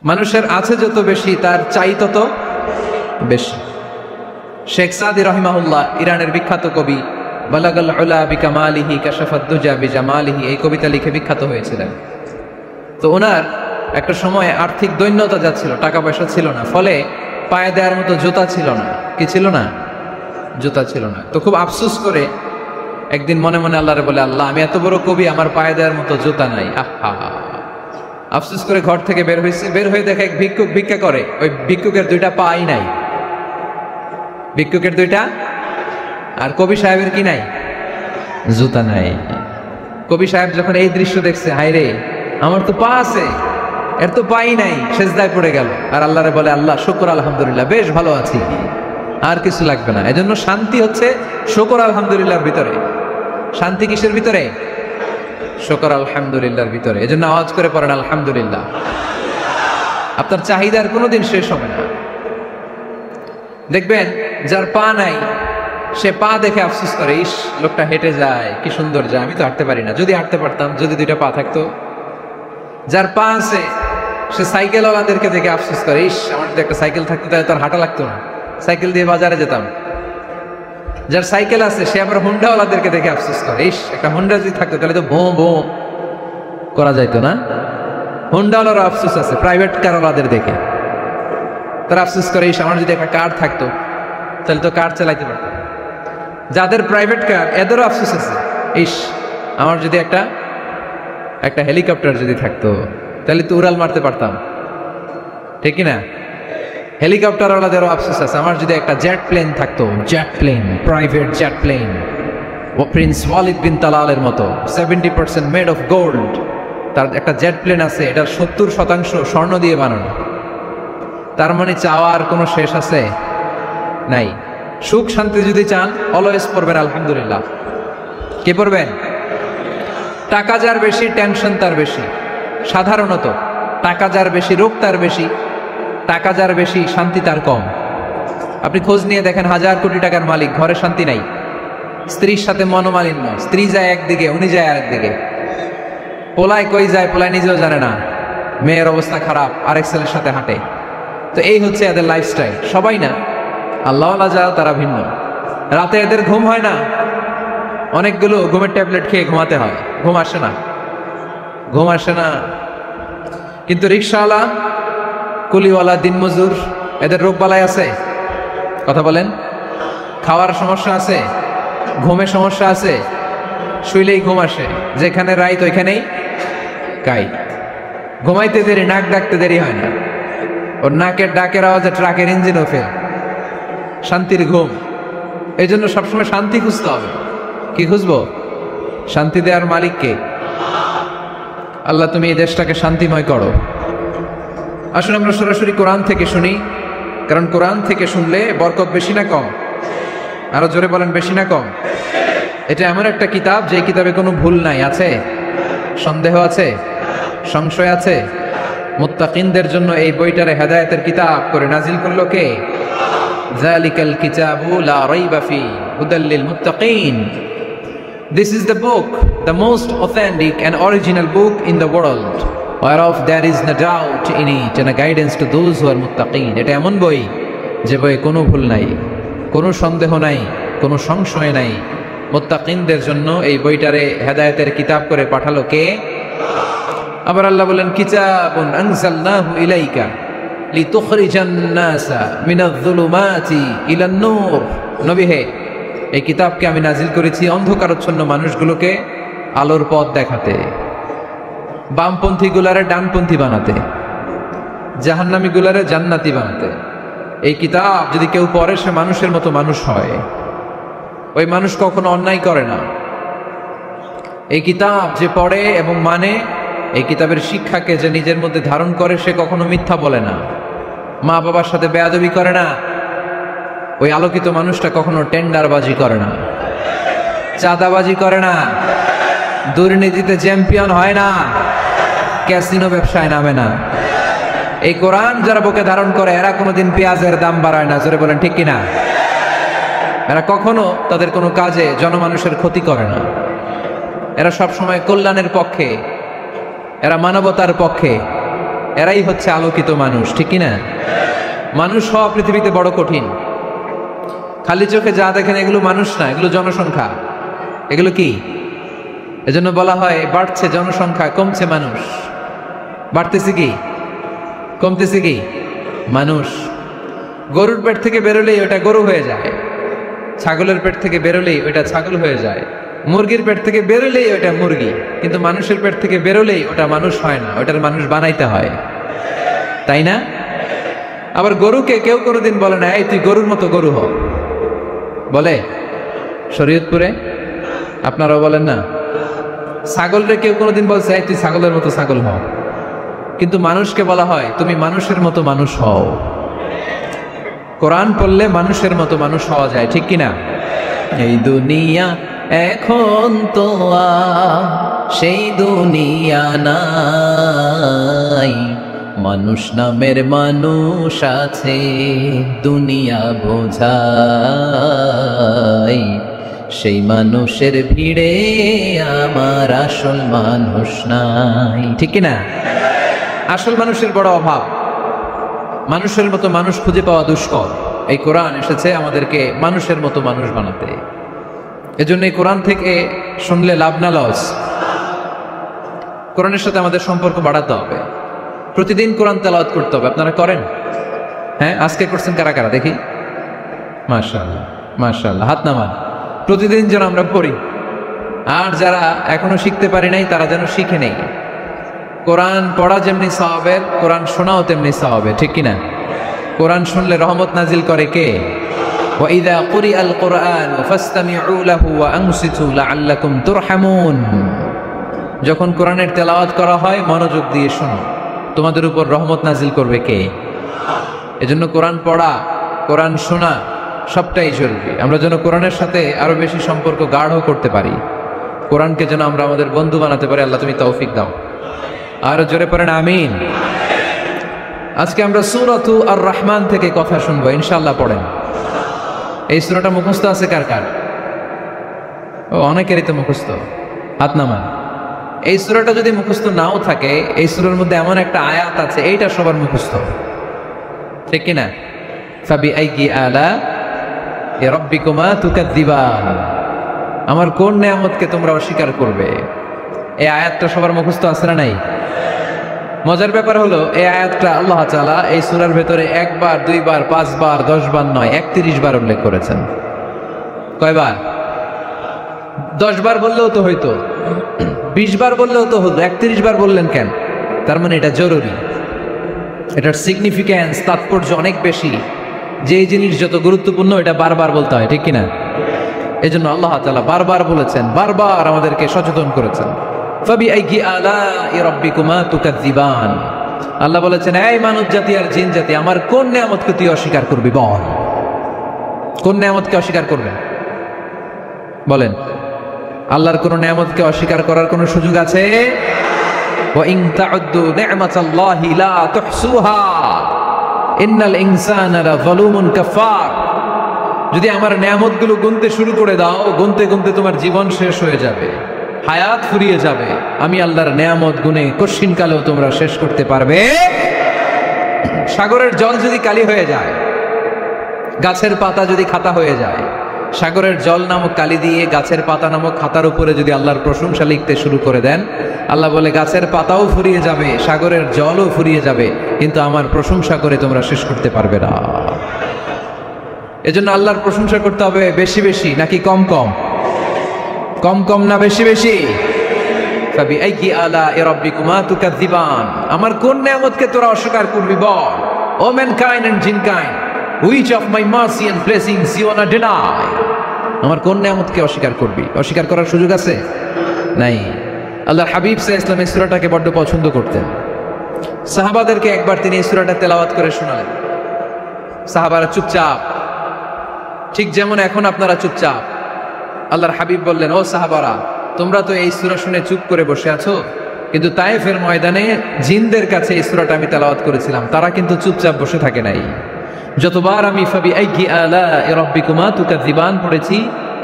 মানুষের আছে যত বেশি তার চাই তত বেশি। শেখ সাদি রহিমাহুল্লাহ, ইরানের বিখ্যাত কবি, বালাগাল উলা বিকামালিহি কাশাফাদ দুজা বিজামালিহি, এই কবিতা লিখে বিখ্যাত হয়েছিলেন। তো ওনার একটা সময় আর্থিক দৈন্যতা যাচ্ছিল, টাকা পয়সা ছিল না, ফলে পায়ে দেওয়ার মতো জুতা ছিল না। কি ছিল না? জুতা ছিল না। তো খুব আফসোস করে একদিন মনে মনে আল্লাহরে বলে, আল্লাহ আমি এত বড় কবি, আমার পায়ে দেওয়ার মতো জুতা নাই। আহা, আফসোস করে ঘর থেকে বের হয়েছে। বের হয়ে দেখে এক ভিক্ষুক ভিক্ষা করে, ওই ভিক্ষুকের দুইটা পাই নাই। ভিক্ষুকের দুইটা, আর কবি সাহেবের কি নাই? জুতা নাই। কবি সাহেব যখন এই দৃশ্য দেখছে, হায় রে আমার তো পা আছে, এর তো পাই নাই, সেজদায় পড়ে গেল। আর আল্লাহরে বলে, আল্লাহ শুকর আলহামদুলিল্লাহ, বেশ ভালো আছি, আর কিছু লাগবে না। এজন্য শান্তি হচ্ছে শুকর আলহামদুলিল্লাহর ভিতরে। শান্তি কিসের ভিতরে? শুকর আলহামদুলিল্লাহর ভিতরে। এজন্য আওয়াজ করে পড়েন আলহামদুলিল্লাহ। আপনার চাহিদার কোনোদিন শেষ হবে না। দেখবেন যার পা নাই, সে পা দেখে আফসোস করে, ইস লোকটা হেঁটে যায়, কি সুন্দর যায়, আমি তো হাঁটতে পারি না, যদি হাঁটতে পারতাম, যদি দুইটা পা থাকতো। যার পা আছে সে সাইকেল ওয়ালাদেরকে দেখে আফসোস করে, ইস আমার যদি একটা সাইকেল থাকতো তাহলে তার হাঁটা লাগতো না, সাইকেল দিয়ে বাজারে যেতাম। যার সাইকেল আছে সে আবার হুন্ডা ওয়ালাদেরকে দেখে আফসোস করে, ইস একটা হুন্ডা যদি থাকতো তাহলে তো ভোঁ ভোঁ করা যাইতো না। হুন্ডা ওয়ালারও আফসোস আছে প্রাইভেট কার ওয়ালাদের দেখে, তারা আফসোস করে, ইস আমার যদি একটা কার থাকতো তাহলে তো কার চালাইতে পারতাম। যাদের প্রাইভেট কার এদেরও আফসোস আছে, ইস আমার যদি একটা হেলিকপ্টার যদি থাকতো তাহলে তো উড়াল মারতে পারতাম, ঠিক না? হেলিকপ্টার ওয়ালাদেরও আফসোস আছে, আমার যদি একটা জেট প্লেন থাকতো, jet plane, private jet plane, ও প্রিন্স ওয়ালিদ বিন তালালের মতো 70% মেড অফ গোল্ড, তার একটা জেট প্লেন আছে, এটার 70% স্বর্ণ দিয়ে বানানো। তার মানে চাওয়ার কোনো শেষ আছে? নাই। সুখ শান্তি যদি চান, অলওয়েজ পড়বেন আলহামদুলিল্লাহ। কি পড়বেন? টাকা যার বেশি টেনশন তার বেশি। সাধারণত টাকা যার বেশি রোগ তার বেশি, টাকা যার বেশি শান্তি তার কম। আপনি খোঁজ নিয়ে দেখেন, 1000 কোটি টাকার মালিক, ঘরে শান্তি নাই, স্ত্রীর সাথে মনোমালিন্য, স্ত্রী যায় একদিকে, উনি যায় আরেকদিকে, পোলায় কই যায় পোলায় নিজেও জানে না, মেয়ের অবস্থা খারাপ, আরেক ছেলের সাথে হাঁটে। তো এই হচ্ছে এদের লাইফস্টাইল। সবাই না, আল্লাহওয়ালা যারা তারা ভিন্ন। রাতে এদের ঘুম হয় না, অনেকগুলো ঘুমের ট্যাবলেট খেয়ে ঘুমাতে হয়, ঘুম আসে না, ঘুম আসে না। কিন্তু রিক্সাওয়ালা, কুলিওয়ালা, দিনমজুর, এদের রোগ বালাই আছে? কথা বলেন। খাওয়ার সমস্যা আছে, ঘুমের সমস্যা আছে, শুইলেই ঘুম আসে, যেখানে রাইত ওইখানেই কাই। ঘুমাইতে দেরি, নাক ডাকতে দেরি হয় না, ওর নাকের ডাকের আওয়াজে ট্রাকের ইঞ্জিনও ফেল। শান্তির ঘুম। এই জন্য সবসময় শান্তি খুঁজতে হবে। কি খুঁজবো? শান্তি দেওয়ার মালিককে। আল্লাহ তুমি এই দেশটাকে শান্তিময় করো। আসলে আমরা সরাসরি কোরআন থেকে শুনি, কারণ কোরআন থেকে শুনলে বরকত বেশি না কম? আরো জোরে বলেন, বেশি না কম? এটা এমন একটা কিতাব যে কিতাবে কোনো ভুল নাই। আছে? সন্দেহ আছে? সংশয় আছে? মুত্তাকিনদের জন্য এই বইটারে হেদায়েতের কিতাব করে নাজিল করলো কে? যালিকাল কিতাবু লা রাইবা ফি হুদাল লিল মুত্তাকিন। This is the book, the most authentic and original book in the world, whereof there is no doubt in it and a guidance to those who are muttaqin. এটা এমন বই যে বইয়ে কোনো ভুল নাই, কোনো সন্দেহ নাই, কোনো সংশয় নাই। মুত্তাকিনদের জন্য এই বইটারে হেদায়েতের কিতাব করে পাঠালো কে? আবার আল্লাহ বলেন, কিতাবুন আনজালনাহু ইলাইকা লিতুখরিজান নাসা মিনায-যুলুমাতি ইলান নূর। নবী হে, এই কিতাবকে আমি নাজিল করেছি অন্ধকারাচ্ছন্ন মানুষগুলোকে আলোর পথ দেখাতে, বামপন্থী গুলারে ডানপন্থী বানাতে, জাহান্নামী গুলারে জান্নাতি বানাতে। এই কিতাব যদি কেউ পড়ে, সে মানুষের মতো মানুষ হয়। ওই মানুষ কখনো অন্যায় করে না। এই কিতাব যে পড়ে এবং মানে, এই কিতাবের শিক্ষাকে যে নিজের মধ্যে ধারণ করে, সে কখনো মিথ্যা বলে না, মা বাবার সাথে বেয়াদবি করে না। ওই আলোকিত মানুষটা কখনো টেন্ডারবাজি করে না, চাঁদাবাজি করে না, দুর্নীতিতে চ্যাম্পিয়ন হয় না, ক্যাসিনো ব্যবসায় নামে না। এই কোরআন যারা বুকে ধারণ করে, এরা কোনোদিন পেঁয়াজের দাম বাড়ায় না। জোরে বলেন ঠিক কিনা? এরা কখনো তাদের কোনো কাজে জনমানুষের ক্ষতি করে না। এরা সবসময় কল্যাণের পক্ষে, এরা মানবতার পক্ষে, এরাই হচ্ছে আলোকিত মানুষ, ঠিক কি না? মানুষ হওয়া পৃথিবীতে বড় কঠিন। খালি চোখে যা দেখেন এগুলো মানুষ না, এগুলো জনসংখ্যা। এগুলো কি? এজন্য বলা হয় বাড়ছে জনসংখ্যা, কমছে মানুষ। বাড়তেছে কি, কমতেছে কি? মানুষ। গরুর পেট থেকে বেরোলেই ওটা গরু হয়ে যায়, ছাগলের পেট থেকে বেরোলেই ওটা ছাগল হয়ে যায়, মুরগির পেট থেকে বেরোলেই ওটা মুরগি। কিন্তু মানুষের পেট থেকে বেরোলেই ওটা মানুষ হয় না, ওটার মানুষ বানাইতে হয়, তাই না? আবার গরুকে কেউ কোনোদিন বলে না এই তুই গরুর মতো গরু হ, বলে? শরীয়তপুরে আপনারাও বলেন না? ছাগলরে কেউ কোনোদিন বলছে এই তুই ছাগলের মতো ছাগল হ, কিন্তু মানুষকে বলা হয় তুমি মানুষের মতো মানুষ হও। কোরআন পড়লে মানুষের মতো মানুষ হওয়া যায়, ঠিক কিনা? এই দুনিয়া এখন তো সেই দুনিয়া নাই, মানুষ নামের মানুষ আছে দুনিয়া বোঝাই, সেই মানুষের ভিড়ে আমার আসল মানুষ নাই, ঠিক কিনা? আসল মানুষের বড় অভাব, মানুষের মতো মানুষ খুঁজে পাওয়া দুষ্কর। এই কোরআন এসেছে আমাদেরকে মানুষের মতো মানুষ বানাতে। এজন্য এই কোরআন থেকে শুনলে লাভ না লস। কোরআনের সাথে আমাদের সম্পর্ক বাড়াতে হবে, প্রতিদিন কোরআন তেলাওয়াত করতে হবে। আপনারা করেন? হ্যাঁ, আজকে করছেন কারা কারা দেখি? মাশাআল্লাহ মাশাআল্লাহ, হাত নামান। প্রতিদিন যেন আমরা পড়ি, আর যারা এখনো শিখতে পারি নাই তারা যেন শিখে নেই। কোরআন পড়া যেমনি সওয়াবের, কোরআন শোনাও তেমনি সওয়াবের, ঠিক কিনা? কোরআন শুনলে রহমত নাজিল করে কে? وَإِذَا قُرِئَ الْقُرْآنُ فَاسْتَمِعُوا لَهُ وَأَنصِتُوا لَعَلَّكُمْ تُرْحَمُونَ। যখন কোরআনের তেলাওয়াত করা হয় মনোযোগ দিয়ে শোনো, তোমাদের উপর রহমত নাজিল করবে কে? এজন্য কোরআন পড়া, কোরআন শোনা সবটাই জরুরি। আমরা যেন কোরআনের সাথে আরো বেশি সম্পর্ক গাঢ় করতে পারি, কোরআনকে যেন আমরা আমাদের বন্ধু বানাতে পারি। আল্লাহ তুমি তৌফিক দাও। আর জোরে পড়েন আমিন। আজকে আমরা সূরাতু আর রহমান থেকে কথা শুনবো ইনশাআল্লাহ। পড়েন। এই সূরাটা মুখস্থ আছে কার কার? ও, অনেকেরই তো মুখস্থ, হাত নামান। এই সূরাটা যদি মুখস্থ নাও থাকে, এই সূরার মধ্যে এমন একটা আয়াত আছে এইটা সবার মুখস্থ, ঠিক কিনা? ফাবিআইয়ি আলা রাব্বিকুমা তুকাযযিবান, আমার কোন নিয়ামতকে তোমরা অস্বীকার করবে? এই আয়াতটা সবার মুখস্থ আছে না নাই? মজার ব্যাপার হলো এই আয়াতটা আল্লাহ তাআলা এই সূরার ভেতরে একবার, দুইবার, 5 বার, 10 বার নয়, 31 বার উল্লেখ করেছেন। কয়বার? 10 বার বললেও তো হইতো, 20 বার বললেও তো হতো, 31 বার বললেন কেন? তার মানে এটা জরুরি, এটার সিগনিফিক্যান্স, তাৎপর্য অনেক বেশি। যে জিনিস যত গুরুত্বপূর্ণ এটা বারবার বলতে হয়, ঠিক কিনা? এই জন্য আল্লাহ তাআলা বারবার বলেছেন, বারবার আমাদেরকে সচেতন করেছেন। ফাবিআইয়ি আলাই রাব্বিকুমা তুকাযযিবান। আল্লাহ বলেছেন, এই মানব জাতি আর জিন জাতি, আমার কোন নিয়ামতকে তুই অস্বীকার করবি? বল, কোন নিয়ামতকে অস্বীকার করবেন? বলেন। আল্লাহর কোন নিয়ামতকে অস্বীকার করার কোন সুযোগ আছে? ওয়া ইন তাউদ্দু নি'মাতাল্লাহি লা তুহসুহা ইন্নাল ইনসানা লাযালুমুন কাফার। যদি আমার নিয়ামতগুলো গুনতে শুরু করে দাও, গুনতে গুনতে তোমার জীবন শেষ হয়ে যাবে, হায়াত ফুরিয়ে যাবে। আমি আল্লাহর নিয়ামত গুনে কশিন কালেও তোমরা শেষ করতে পারবে। সাগরের জল যদি কালি হয়ে যায়, গাছের পাতা যদি খাতা হয়ে যায়, সাগরের জল নামক কালি দিয়ে গাছের পাতা নামক খাতার উপরে যদি আল্লাহর প্রশংসা লিখতে শুরু করে দেন, আল্লাহ বলে গাছের পাতাও ফুরিয়ে যাবে, সাগরের জলও ফুরিয়ে যাবে, কিন্তু আমার প্রশংসা করে তোমরা শেষ করতে পারবে না। এজন্য আল্লাহর প্রশংসা করতে হবে বেশি বেশি নাকি কম কম? কম কম না বেশি বেশি? ফাবিআইয়ি আলাই রাব্বিকুমা তুকাযযিবান। আমার কোন নিয়ামতকে তোরা অস্বীকার করবি? বল। O mankind and jinnkind, which of my mercy and blessings you wanna deny? আমার কোন নিয়ামতকে অস্বীকার করবি? অস্বীকার করার সুযোগ আছে? নাই। আল্লাহর হাবিব সাল্লাল্লাহু আলাইহি ওয়াসাল্লাম এই সূরাটাকে বড় পছন্দ করতেন। সাহাবাদেরকে একবার তিনি এই সূরাটা তেলাওয়াত করে শোনালেন। সাহাবারা চুপচাপ, ঠিক যেমন এখন আপনারা চুপচাপ। আল্লাহর হাবিব বললেন, ও সাহাবারা, তোমরা তো এই সূরা শুনে চুপ করে বসে আছো, কিন্তু তায়েফের ময়দানে জিনদের কাছে এই সূরাটা আমি তেলাওয়াত করেছিলাম, তারা কিন্তু চুপচাপ বসে থাকে নাই। যতবার আমি ফাবিআইয়ি আলাই রাব্বিকুমা তুকাযযিবান পড়েছি,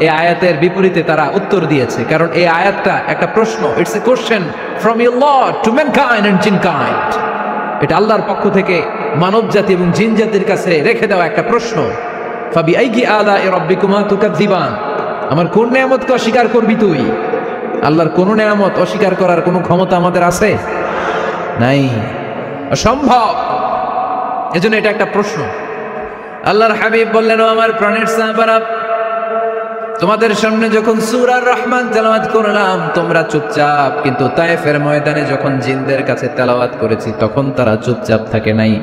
এই আয়াতের বিপরীতে তারা উত্তর দিয়েছে, কারণ এই আয়াতটা একটা প্রশ্ন। It's a question from your lord to mankind and jinnkind. এটা আল্লাহর পক্ষ থেকে মানব জাতি এবং জিন জাতির কাছে রেখে দেওয়া একটা প্রশ্ন। ফাবিআইয়ি আলাই রাব্বিকুমা তুকাযযিবান, আমার কোন নেয়ামতকে অস্বীকার করবি তুই? আল্লাহর কোন নেয়ামত অস্বীকার করার কোনো ক্ষমতা আমাদের আছে? নাই, অসম্ভব। এজন্য এটা একটা প্রশ্ন। আল্লাহর হাবিব বললেন, ও আমার প্রাণের সাহাবারা, তোমাদের সামনে যখন সূরা আর রহমান তেলাওয়াত করলাম তোমরা চুপচাপ, কিন্তু তায়েফের ময়দানে যখন জিনদের কাছে তেলাওয়াত করেছি তখন তারা চুপচাপ থাকে নাই।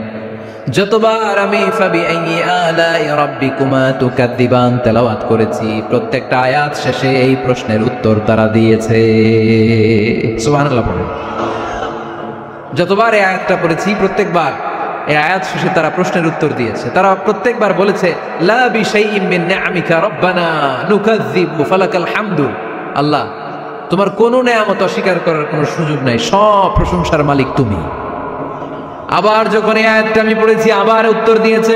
যতবার আমি ফাবিআইয়ি আলাই রাব্বিকুমা তুকাযযিবান তেলাওয়াত করেছি প্রত্যেকটা আয়াত শেষে এই প্রশ্নের উত্তর তারা দিয়েছে। সুবহানাল্লাহ পড়ুন। যতবার এই আয়াতটা পড়েছি প্রত্যেকবার এই আয়াত শেষে তারা প্রশ্নের উত্তর দিয়েছে। তারা প্রত্যেকবার বলেছে, লা বিশাইইন মিন নিআমিকা রব্বানা নুকাযযিবু ফালাকাল হামদু। আল্লাহ, তোমার কোনো নেয়ামত অস্বীকার করার কোনো সুযোগ নাই, সব প্রশংসার মালিক তুমি। আবার যখন এই আয়াতটা আমি পড়েছি আবার উত্তর দিয়েছে,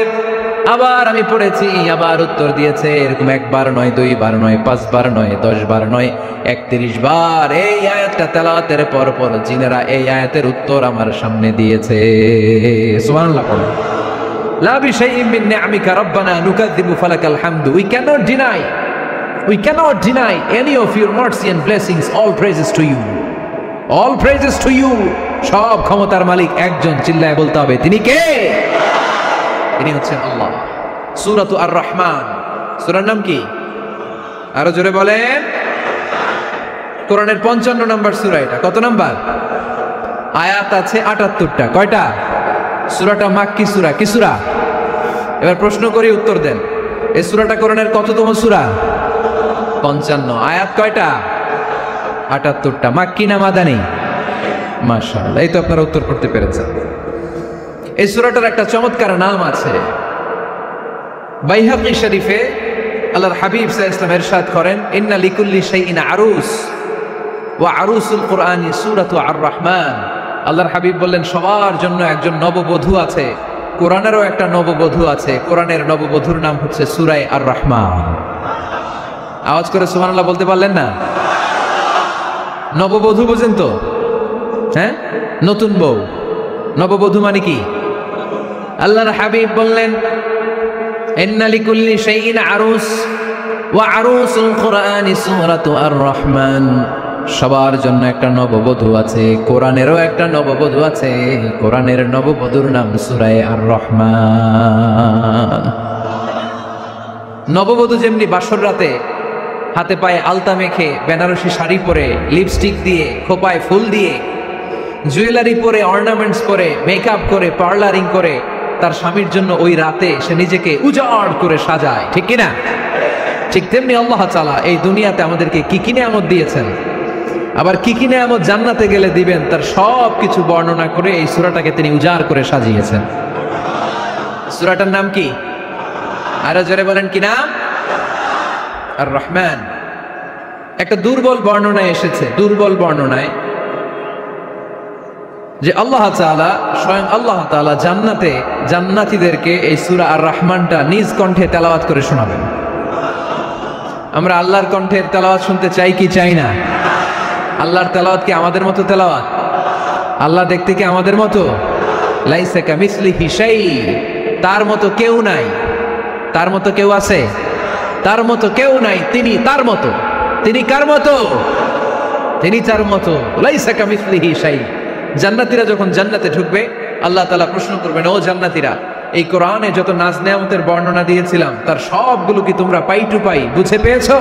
আবার আমি পড়েছি আবার উত্তর দিয়েছে। এরকম একবার নয়, দুইবার নয়, 5 বার নয়, 10 বার নয়, 31 বার এই আয়াতটা তেলাওয়াতের পর পর জিনেরা এই আয়াতের উত্তর আমার সামনে দিয়েছে। সুবহানাল্লাহ পড়ুন। লা বিশাইইন মিন নিআমিকা রব্বানা নুকাযযিবু ফালাকাল হামদু। We cannot deny any of your mercy and blessings. All praises to you. All praises to you. সব ক্ষমতার মালিক একজন, চিল্লায় বলতে হবে তিনি কে? তিনি হচ্ছেন আল্লাহ। সূরাতু আর রহমান, সূরার নাম কি? আরো জোরে বলেন। কোরআনের 55 নম্বর সূরা এটা। কত নাম্বার? আয়াত আছে 78টা। কয়টা? সূরাটা মাক্কি সূরা। কি সূরা? এবার প্রশ্ন করি, উত্তর দেন। এই সূরাটা কোরআনের কততম সূরা? 55। আয়াত কয়টা? 78টা। মাক্কি না মাদানী? মাশাআল্লাহ, এই তো আপনারা উত্তর করতে পেরেছেন। এই সূরাটার একটা চমৎকার নাম আছে। বাইহাকী শরীফে আল্লাহর হাবিব সাল্লাল্লাহু আলাইহি ওয়াসাল্লাম ইরশাদ করেন, ইন্না লিকুল্লি শাইইন আরুস ওয়া আরুসুল কুরআনি সূরাতু আর রহমান। আল্লাহর হাবিব বললেন, সবার জন্য একজন নববধূ আছে, কোরআনেরও একটা নববধূ আছে। কোরআনের নববধূর নাম হচ্ছে সূরা আর রহমান। আওয়াজ করে সুবহানাল্লাহ বলতে পারলেন না? নববধূ বুঝেন তো? হ্যাঁ, নতুন বউ। নববধূ মানে কি? আল্লাহর হাবিব বললেন, ইন্না লিকুল্লি শাইইন আরুস ওয়া আরুসুল কুরআনি সূরাতু আর রহমান। সবার জন্য একটা নববধূ আছে, কোরআনেরও একটা নববধূ আছে। কোরআনের নববধূর নাম সূরা আর রহমান। নববধূ যেমনি বাসর রাতে হাতে পায়ে আলতা মেখে, বেনারসি শাড়ি পরে, লিপস্টিক দিয়ে, খোপায় ফুল দিয়ে, জুয়েলারি পরে, অর্নামেন্টস পরে, মেকআপ করে, পার্লারিং করে তার স্বামীর জন্য ওই রাতে সে নিজেকে উজাড় করে সাজায়, ঠিক কিনা? ঠিক তেমনি আল্লাহ তাআলা এই দুনিয়াতে আমাদেরকে কি কি নিয়ামত দিয়েছেন, আবার কি কি নিয়ামত জান্নাতে গেলে দিবেন, তার সব কিছু বর্ণনা করে এই সূরাটাকে তিনি উজাড় করে সাজিয়েছেন। সূরাটার নাম কি? আরো জোরে বলেন, কি নাম? আর রহমান। একটা দুর্বল বর্ণনায় এসেছে, দুর্বল বর্ণনায়, যে আল্লাহ তাআলা, স্বয়ং আল্লাহ তাআলা জান্নাতে জান্নাতীদেরকে এই সূরা আর রহমানটা নিজ কণ্ঠে তেলাওয়াত করে শোনাবেন। আমরা আল্লাহর কণ্ঠের তেলাওয়াত শুনতে চাই কি চাই না? আল্লাহর তেলাওয়াত কি আমাদের মতো তেলাওয়াত? আল্লাহ দেখতে কি আমাদের মতো? লাইসা কামিসলিহি শাই, তার মতো কেউ নাই। তার মতো কেউ আছে? তার মতো কেউ নাই। তিনি তার মতো। তিনি কার মতো? তিনি তার মতো। লাইসা কামিসলিহি শাই। জান্নাতীরা যখন জান্নাতে ঢুকবে আল্লাহ তাআলা প্রশ্ন করবেন, ও জান্নাতীরা, এই কোরআনে যত নাজ নেয়ামতের বর্ণনা দিয়েছিলাম তার সবগুলো কি তোমরা পাই টু পাই বুঝে পেয়েছো?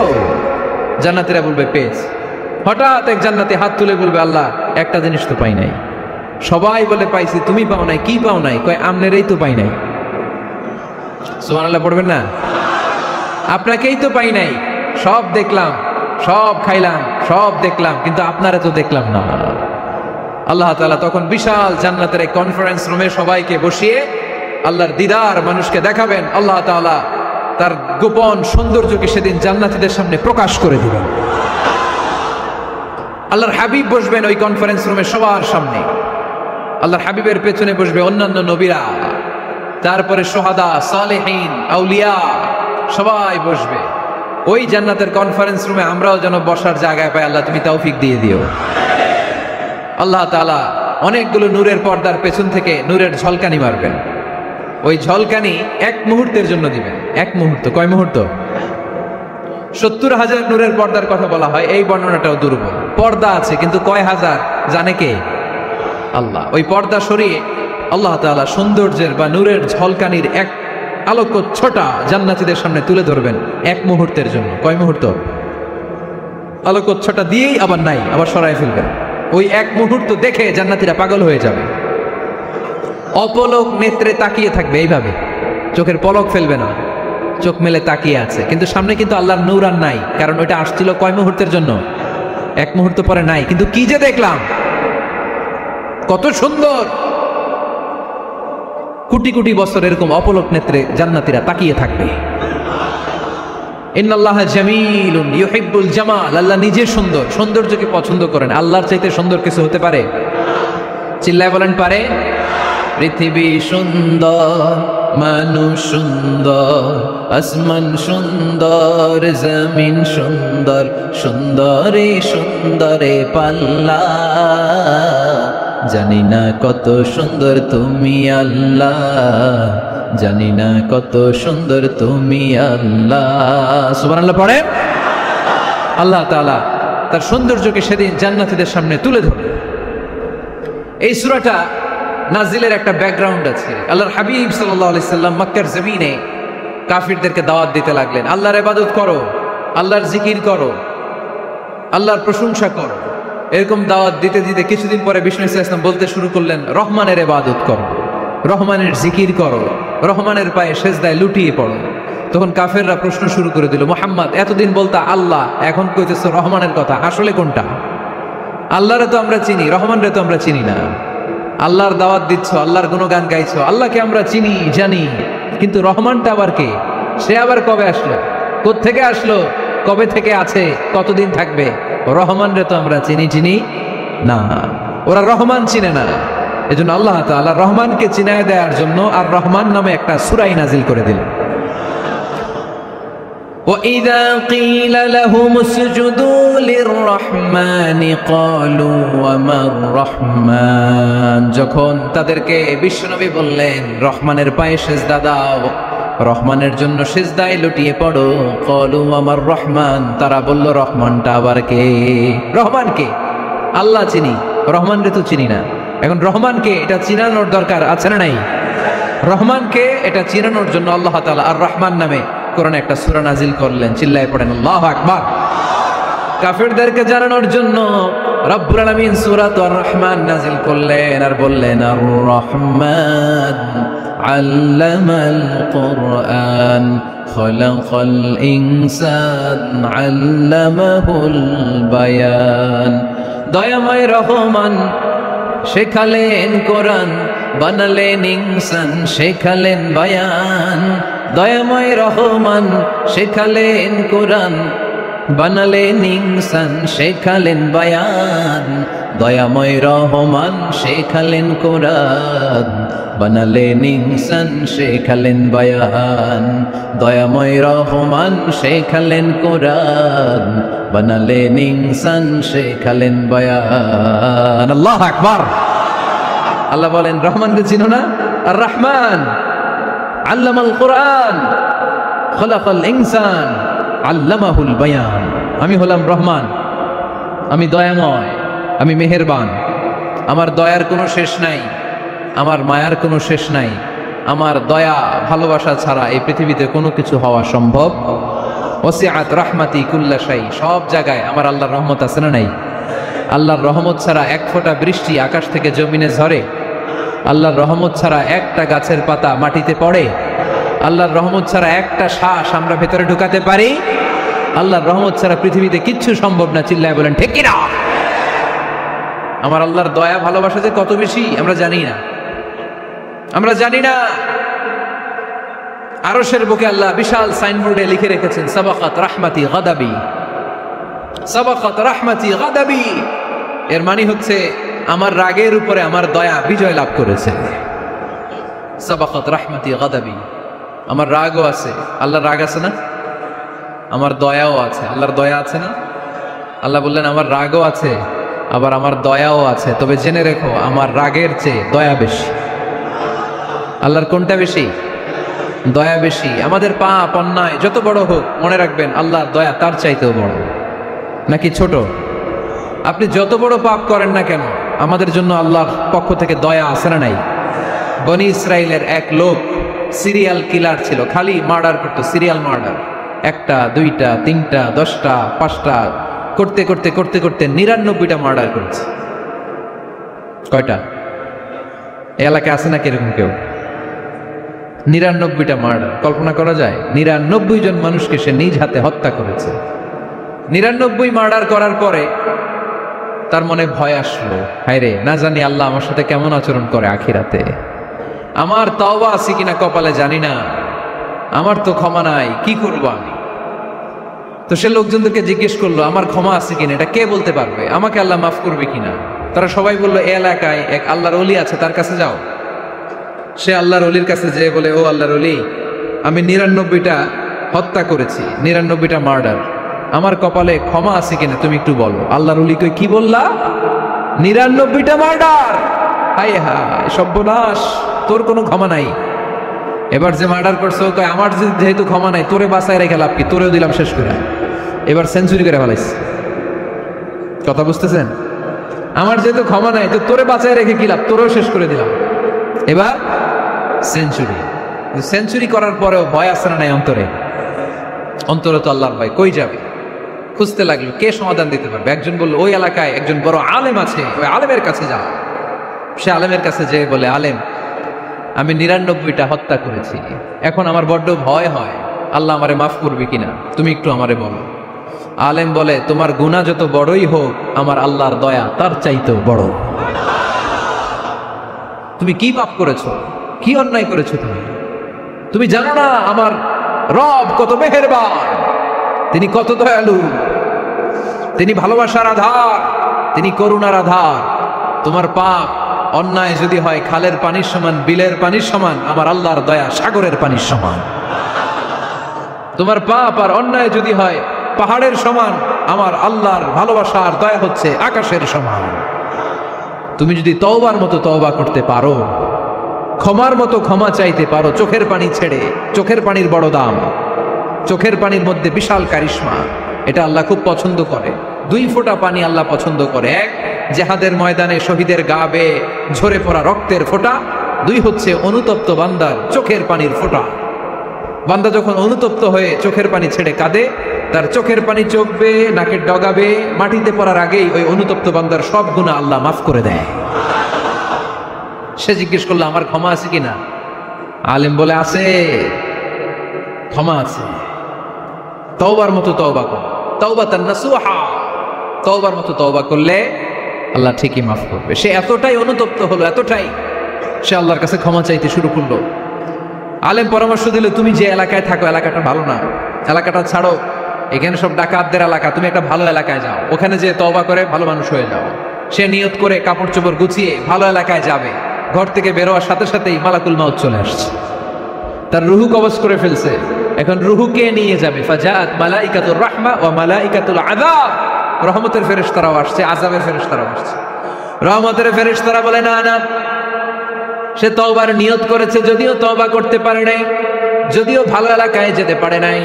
জান্নাতীরা বলবে পেয়েছি। হঠাৎ এক জান্নাতি হাত তুলে বলবে, আল্লাহ একটা জিনিস তো পাই নাই। সবাই বলে পাইছি, তুমি পাও নাই। কি পাও নাই? কয় আমনেরই তো পাই নাই। সুবহানাল্লাহ পড়বেন না? আপনাকেই তো পাই নাই। সব দেখলাম, সব খাইলাম, সব দেখলাম, কিন্তু আপনারা তো দেখলাম না। আল্লাহ তাআলা তখন বিশাল জান্নাতের এক কনফারেন্স রুমে সবাইকে বসিয়ে আল্লাহর দিদার মানুষকে দেখাবেন। আল্লাহ তাআলা তার গোপন সৌন্দর্যকে সেদিন জান্নাতীদের সামনে প্রকাশ করে দিবেন। আল্লাহর হাবিব বসবেন ওই কনফারেন্স রুমে সবার সামনে। আল্লাহর হাবিবের পেছনে বসবে অন্যান্য নবীরা, তারপরে শুহাদা, সালেহীন, আউলিয়া সবাই বসবে। ওই জান্নাতের কনফারেন্স রুমে আমরাও যেন বসার জায়গায় পাই, আল্লাহ তুমি তৌফিক দিয়ে দিও। আল্লাহ তাআলা অনেকগুলো নূরের পর্দার পেছন থেকে নূরের ঝলকানি মারবেন। ওই ঝলকানি 1 মুহূর্তের জন্য দিবেন। 1 মুহূর্ত, কয় মুহূর্ত? 70,000 নূরের পর্দার কথা বলা হয়, এই বর্ণনাটাও দুর্বল। পর্দা আছে কিন্তু কয় হাজার জানে কে? আল্লাহ। ওই পর্দা সরিয়ে আল্লাহ তাআলা সৌন্দর্যের বা নূরের ঝলকানির এক আলোকচ্ছটা জান্নাতীদের সামনে তুলে ধরবেন 1 মুহূর্তের জন্য। কয় মুহূর্ত? আলোকচ্ছটা দিয়েই আবার নাই, আবার সরায় ফেলবেন। ওই 1 মুহূর্ত দেখে জান্নাতীরা পাগল হয়ে যাবে, অপলক নেত্রে তাকিয়ে থাকবে এইভাবে, চোখের পলক ফেলবে না, চোখ মেলে তাকিয়ে আছে। কিন্তু সামনে কিন্তু আল্লাহর নূর আর নাই, কারণ ওইটা আসছিল কয় মুহূর্তের জন্য? 1 মুহূর্ত পরে নাই। কিন্তু কি যে দেখলাম, কত সুন্দর! কোটি কোটি বছর এরকম অপলক নেত্রে জান্নাতীরা তাকিয়ে থাকবে। ইন্নাল্লাহা জামিলুন ইউহিব্বুল জামাল। আল্লাহ নিজে সুন্দর, সৌন্দর্যকে পছন্দ করেন। আল্লাহর চাইতে সুন্দর কিছু হতে পারে? চিল্লায় বলেন পারে? পৃথিবী সুন্দর, মানুষ সুন্দর, আসমান সুন্দর, জমিন সুন্দর, সুন্দরে সুন্দরে পাল্লা। জানি না কত সুন্দর তুমি আল্লাহ, জানি না কত সুন্দর তুমি আল্লাহ। সুবহানাল্লাহ পড়ে। আল্লাহ তাআলা তার সৌন্দর্যকে সেদিন জান্নাতীদের সামনে তুলে ধরবেন। এই সূরাটা নাজিলের একটা ব্যাকগ্রাউন্ড আছে। আল্লাহর হাবিব সাল্লাল্লাহু আলাইহি সাল্লাম মক্কার জমিনে কাফিরদেরকে দাওয়াত দিতে লাগলেন, আল্লাহর ইবাদত করো, আল্লাহর জিকির করো, আল্লাহর প্রশংসা করো। এরকম দাওয়াত দিতে দিতে কিছুদিন পরে বিষ্ণু সাল্লাল্লাহু আলাইহি ওয়াসাল্লাম বলতে শুরু করলেন, রহমানের ইবাদত করো, রহমানের জিকির করো, রহমানের পায়ে সেজদায় লুটিয়ে পড়ো। তখন কাফেররা প্রশ্ন শুরু করে দিল, মুহাম্মদ এতদিন বলতা আল্লাহ, এখন কইতেছো রহমানের কথা, আসলে কোনটা? আল্লাহরে তো আমরা চিনি, রহমানরে তো আমরা চিনি না। আল্লাহর দাওয়াত দিচ্ছ, আল্লাহর গুণগান গাইছো, আল্লাহকে আমরা চিনি জানি, কিন্তু রহমানটা আবার কে? সে আবার কবে আসলো, কোত্থেকে আসলো, কবে থেকে আছে, কতদিন থাকবে? রহমানরে তো আমরা চিনি না। ওরা রহমান চিনে না। এজন্য আল্লাহ তাআলা রহমানকে চিনায় দেওয়ার জন্য আর রহমান নামে একটা সূরা নাজিল করে দিলেন। وَإِذَا قِيلَ لَهُمُ اسْجُدُوا لِلرَّحْمَنِ قَالُوا وَمَا الرَّحْمَنُ। যখন তাদেরকে বিশ্বনবী বললেন রহমানের পায়ে সিজদা দাও, রহমানের জন্য সিজদায় লুটিয়ে পড়ো, ক্বালু ওয়ামার রহমান, তারা বলল রহমানটা আবার কে? রহমান কে? আল্লাহ চিনি, রহমানরে তো চিনি না। এখন রহমানকে এটা চিনানোর দরকার আছে না নাই? রহমানকে এটা চিনানোর জন্য আল্লাহ তাআলা আর রহমান নামে কোরআনে একটা সূরা নাজিল করলেন। চিল্লায়ে পড়েন আল্লাহু আকবার। কাফেরদেরকে জানানোর জন্য রব্বুল আলামিন সূরাত আর রহমান নাজিল করলেন আর বললেন, আর রহমান আল্লামাল কুরআন খলাকাল ইনসান আল্লামাহুল বায়ান। দয়াময় রহমান শেখালেন কোরআন, বানালেন ইনসান, শেখালেন বায়ান। দয়াময় রহমান শেখালেন কোরআন, বানালেন ইনসান, শেখালেন বায়ান। দয়াময় রহমান শেখালেন কোরআন, বানালেন ইনসান, শেখালেন বায়ান। দয়াময় রহমান শেখালেন কোরআন, বানালেন ইনসান, শেখালেন বায়ান। আল্লাহু আকবার। আল্লাহ বলেন রহমানকে চিনো না? আর রহমান আল্লামাল কুরআন খলাকাল ইনসান আল্লামাহুল বায়ান। আমি হলাম রহমান, আমি দয়াময়, আমি মেহেরবান। আমার দয়ার কোনো শেষ নাই, আমার মায়ার কোনো শেষ নাই। আমার দয়া ভালোবাসা ছাড়া এই পৃথিবীতে কোনো কিছু হওয়া সম্ভব। ওয়াসিআত রাহমাতি কুল্লা শাই। সব জায়গায় আমার আল্লাহর রহমত আছে না নাই? আল্লাহর রহমত ছাড়া এক ফোঁটা বৃষ্টি আকাশ থেকে জমিনে ঝরে? আল্লাহর রহমত ছাড়া একটা গাছের পাতা মাটিতে পড়ে? আল্লাহর রহমত ছাড়া একটা শ্বাস আমরা ভেতরে ঢুকাতে পারি? আল্লাহর রহমত ছাড়া পৃথিবীতে কিচ্ছু সম্ভব না। চিল্লায় বলেন ঠিক কিনা? আমার আল্লাহর দয়া ভালোবাসা যে কত বেশি আমরা জানি না, আমরা জানি না। আরশের বুকে আল্লাহ বিশাল সাইনবোর্ডে লিখে রেখেছেন, সাবাকাত রাহমাতি গাদাবি, সাবাকাত রাহমাতি গাদাবি। এর মানে হচ্ছে আমার রাগের উপরে আমার দয়া বিজয় লাভ করেছে। সাবাকাত রাহমাতি গাদাবি। আমার রাগও আছে, আল্লাহর রাগ আছে না? আমার দয়াও আছে, আল্লাহর দয়া আছে না? আল্লাহ বললেন আমার রাগও আছে, আবার আমার দয়াও আছে, তবে জেনে রেখো আমার রাগের চেয়ে দয়া বেশি। আল্লাহর কোনটা বেশি? দয়া বেশি। আমাদের পাপ অন্যায় যত বড় হোক, মনে রাখবেন আল্লাহর দয়া তার চাইতেও বড়। নাকি ছোট? আপনি যত বড় পাপ করেন না কেন, আমাদের জন্য আল্লাহর পক্ষ থেকে দয়া আছে না নাই? বনি ইসরাইলের এক লোক সিরিয়াল কিলার ছিল, খালি মার্ডার করতো, সিরিয়াল মার্ডার। 1টা 2টা 3টা 10টা 5টা করতে করতে করতে করতে 99টা মার্ডার করেছে। কয়টা? এই এলাকায় আছে না কিরকম কেউ? 99টা মার্ডার। কল্পনা করা যায়? 99 জন মানুষকে সে নিজ হাতে হত্যা করেছে। 99 মার্ডার করার পরে তার মনে ভয় আসলো, হায় রে, না জানি আল্লাহ আমার সাথে কেমন আচরণ করে আখিরাতে। আমার তওবা আছে কিনা কপালে জানি না, আমার তো ক্ষমা নাই, কি করবো আমি? তো সে লোকজনদেরকে জিজ্ঞেস করলো, আমার ক্ষমা আছে কিনা, এটা কে বলতে পারবে? আমাকে আল্লাহ মাফ করবে কিনা? তারা সবাই বললো, এ এলাকায় এক আল্লাহর ওলি আছে, তার কাছে যাও। সে আল্লাহর ওলির কাছে যেয়ে বলে, ও আল্লাহর ওলি, আমি 99টা হত্যা করেছি, 99টা মার্ডার, আমার কপালে ক্ষমা আছে কিনা তুমি একটু বলো। আল্লাহর ওলি কই, কি বললা? 99টা মার্ডার? হায় হায় সর্বনাশ, তোর কোনো ক্ষমা নাই। এবার যে মার্ডার করছো কয়, আমার যেহেতু ক্ষমা নাই, তোরে বাঁচায় রেখে লাভ কি, তোরেও দিলাম শেষ করে। এবার সেঞ্চুরি করে ফেলাইছে। কথা বুঝতেছেন? আমার যেহেতু ক্ষমা নাই, তো তোরে বাঁচায় রেখে কি লাভ, তোরেও শেষ করে দিলাম। এবার সেঞ্চুরি। সেঞ্চুরি করার পরেও ভয় আসে না নাই অন্তরে? অন্তরে তো আল্লাহর ভয়। কই যাবে? খুঁজতে লাগলো কে সমাধান দিতে পারবে। একজন বলল, ওই এলাকায় একজন বড় আলেম আছে, ওই আলেমের কাছে যাও। সে আলেমের কাছে যেয়ে বলে, আলেম, আমি 99টা হত্যা করেছি, এখন আমার বড্ড ভয় হয়, আল্লাহ আমারে মাফ করবে কিনা, তুমি একটু আমারে বলো। আলেম বলে, তোমার গুনাহ যত বড়ই হোক, আমার আল্লাহর দয়া তার চাইতেও বড়। তুমি কি পাপ করেছো, কি অন্যায় করেছো তুমি? তুমি জানো না আমার রব কত মেহেরবান, তিনি কত দয়ালু, তিনি ভালোবাসার আধার, তিনি করুণার আধার। তোমার পাপ অন্যায় যদি হয় খালের পানির সমান, বিলের পানির সমান, আমার আল্লাহর দয়া সাগরের পানির সমান। তোমার পাপ আর অন্যায় যদি হয় পাহাড়ের সমান, আমার আল্লাহর ভালোবাসার দয়া হচ্ছে আকাশের সমান। তুমি যদি তওবার মতো তওবা করতে পারো, ক্ষমার মতো ক্ষমা চাইতে পারো, চোখের পানি ছেড়ে, চোখের পানির বড় দাম, চোখের পানির মধ্যে বিশাল কারিশমা, এটা আল্লাহ খুব পছন্দ করে। 2 ফোঁটা পানি আল্লাহ পছন্দ করে। 1, জিহাদের ময়দানে শহীদের গা বেয়ে ঝরে পড়া রক্তের ফোঁটা। 2 হচ্ছে অনুতপ্ত বান্দার চোখের পানির ফোঁটা। বান্দা যখন অনুতপ্ত হয়ে চোখের পানি ছেড়ে কাঁদে, তার চোখের পানি চোখ বেয়ে নাকের ডগা বেয়ে মাটিতে পড়ার আগেই ওই অনুতপ্ত বান্দার সব গুনাহ আল্লাহ মাফ করে দেয়। সে জিজ্ঞেস করলো, আমার ক্ষমা আছে কিনা? আলেম বলে, আছে, ক্ষমা আছে। তওবার মতো তওবা কর, তাওবাতান নাসুহা, তওবার মতো তওবা করলে আল্লাহ ঠিকই মাফ করবে। সে এতটাই অনুতপ্ত হলো, এতটাই, সে আল্লাহর কাছে ক্ষমা চাইতে শুরু করলো। আলেম পরামর্শ দিল, তুমি যে এলাকায় থাকো এলাকাটা ভালো না, এলাকাটা ছাড়ো, এখানে সব ডাকাতদের এলাকা, তুমি একটা ভালো এলাকায় যাও, ওখানে যে তওবা করে ভালো মানুষ হয়ে যাও। সে নিয়ত করে কাপড় চোপড় গুছিয়ে ভালো এলাকায় যাবে। ঘর থেকে বেরোয়ার সাথে সাথেই মালাকুল মাউত চলে আসছে, তার রুহু কবজ করে ফেলছে। এখন রুহুকে নিয়ে যাবে। ফাজাআত মালাইকাতুর রাহমা ওয়া মালাইকাতুল আযাব, রহমতের ফেরেশতারাও আসছে, আযাবের ফেরেশতারাও আসছে। রহমতের ফেরেশতারা বলে, না না, সে তওবার নিয়ত করেছে, যদিও তওবা করতে পারে নাই, যদিও ভালো এলাকায় যেতে পারে নাই,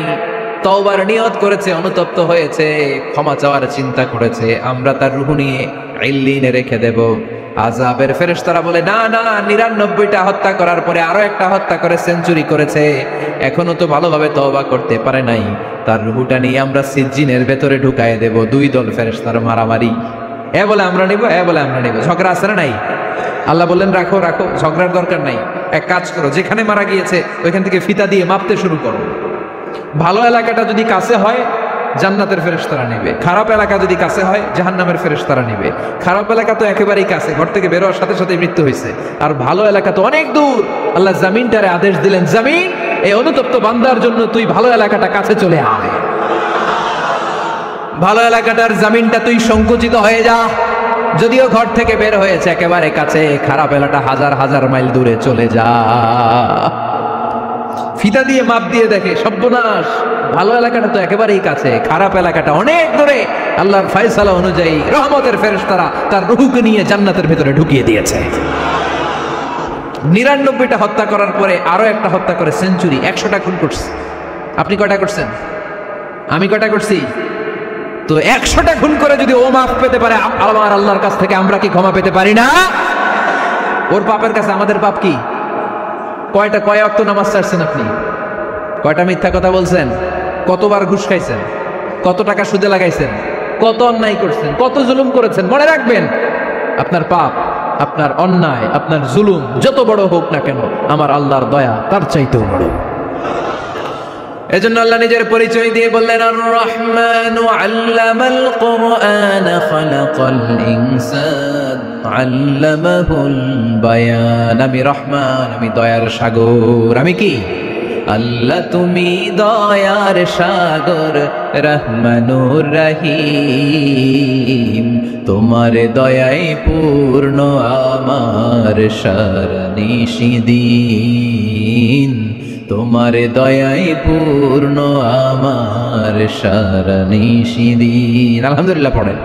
তওবার নিয়ত করেছে, অনুতপ্ত হয়েছে, ক্ষমা চাওয়ার চিন্তা করেছে, আমরা তার রুহু নিয়ে ইল্লিনে রেখে দেব। আযাবের ফেরেশতারা বলে, না না, 99টা হত্যা করার পরে আরো একটা হত্যা করে সেঞ্চুরি করেছে, এখনো তো ভালোভাবে তওবা করতে পারে নাই, তার রুহুটা নিয়ে আমরা সিজ্জিনের ভেতরে ঢুকায় দেব। 2 দল ফেরেশতার মারামারি, এ বলে আমরা নিব, এ বলে আমরা নিব, ঝগড়া আছে না নাই? আল্লাহ বললেন, রাখো রাখো, ঝগড়ার দরকার নাই, এক কাজ করো, যেখানে মারা গিয়েছে ওইখান থেকে ফিতা দিয়ে মাপতে শুরু করো। ভালো এলাকাটা যদি কাছে হয় জান্নাতের ফেরেশতারা নেবে, খারাপ এলাকা যদি কাছে হয় জাহান্নামের ফেরেশতারা নেবে। খারাপ এলাকা তো একেবারেই কাছে, ঘর থেকে বেরোয়ার সাথে সাথে মৃত্যু হয়েছে, আর ভালো এলাকা তো অনেক দূর। আল্লাহ জামিনটারে আদেশ দিলেন, জামিন, এই অনুতপ্ত বান্দার জন্য তুই ভালো এলাকাটা কাছে চলে আয়, ভালো এলাকাটার জামিনটা তুই সংকুচিত হয়ে যা, যদিও ঘর থেকে বের হয়েছে একেবারে কাছে, খারাপ এলাকা হাজার হাজার মাইল দূরে চলে যা। ফিতা দিয়ে মাপ দিয়ে দেখে, সর্বনাশ, ভালো এলাকাটা তো একেবারেই কাছে, খারাপ এলাকাটা অনেক দূরে। আল্লাহর ফয়সালা অনুযায়ী রহমতের ফেরেশতারা তার রূহকে নিয়ে জান্নাতের ভেতরে ঢুকিয়ে দিয়েছে। 99টা হত্যা করার পরে আরো একটা হত্যা করে সেঞ্চুরি, 100টা খুন করছে। আপনি কয়টা করছেন? আমি কয়টা করছি? তো 100টা খুন করে যদি ও মাফ পেতে পারে আমার আল্লাহর কাছ থেকে, আমরা কি ক্ষমা পেতে পারি না? ওর পাপের কাছে আমাদের পাপ কি? কয় ওয়াক্ত নামাজ ছাড়ছেন আপনি? কয়টা মিথ্যা কথা বলছেন? কতবার ঘুষ খাইছেন? কত টাকা সুদে লাগাইছেন? কত অন্যায় করছেন? কত জুলুম করেছেন? মনে রাখবেন, আপনার পাপ, আপনার অন্যায়, আপনার জুলুম যত বড় হোক না কেন, আমার আল্লাহর দয়া তার চাইতেও বড়। এজন্য আল্লাহ নিজের পরিচয় দিয়ে বললেন, আর রহমানু আল্লামাল কুরআন খালাকাল ইনসান আল্লামাহুল বায়ান। আমি রহমান, আমি দয়ার সাগর। আমি কি? আল্লাহ তুমি দয়ার সাগর, রহমানুর রহিম। তোমার দয়ায় পূর্ণ আমার সারানিশিদিন। তোমার দয়ায় পূর্ণ আমার সারানিশিদিন। আলহামদুলিল্লাহ পড়েন।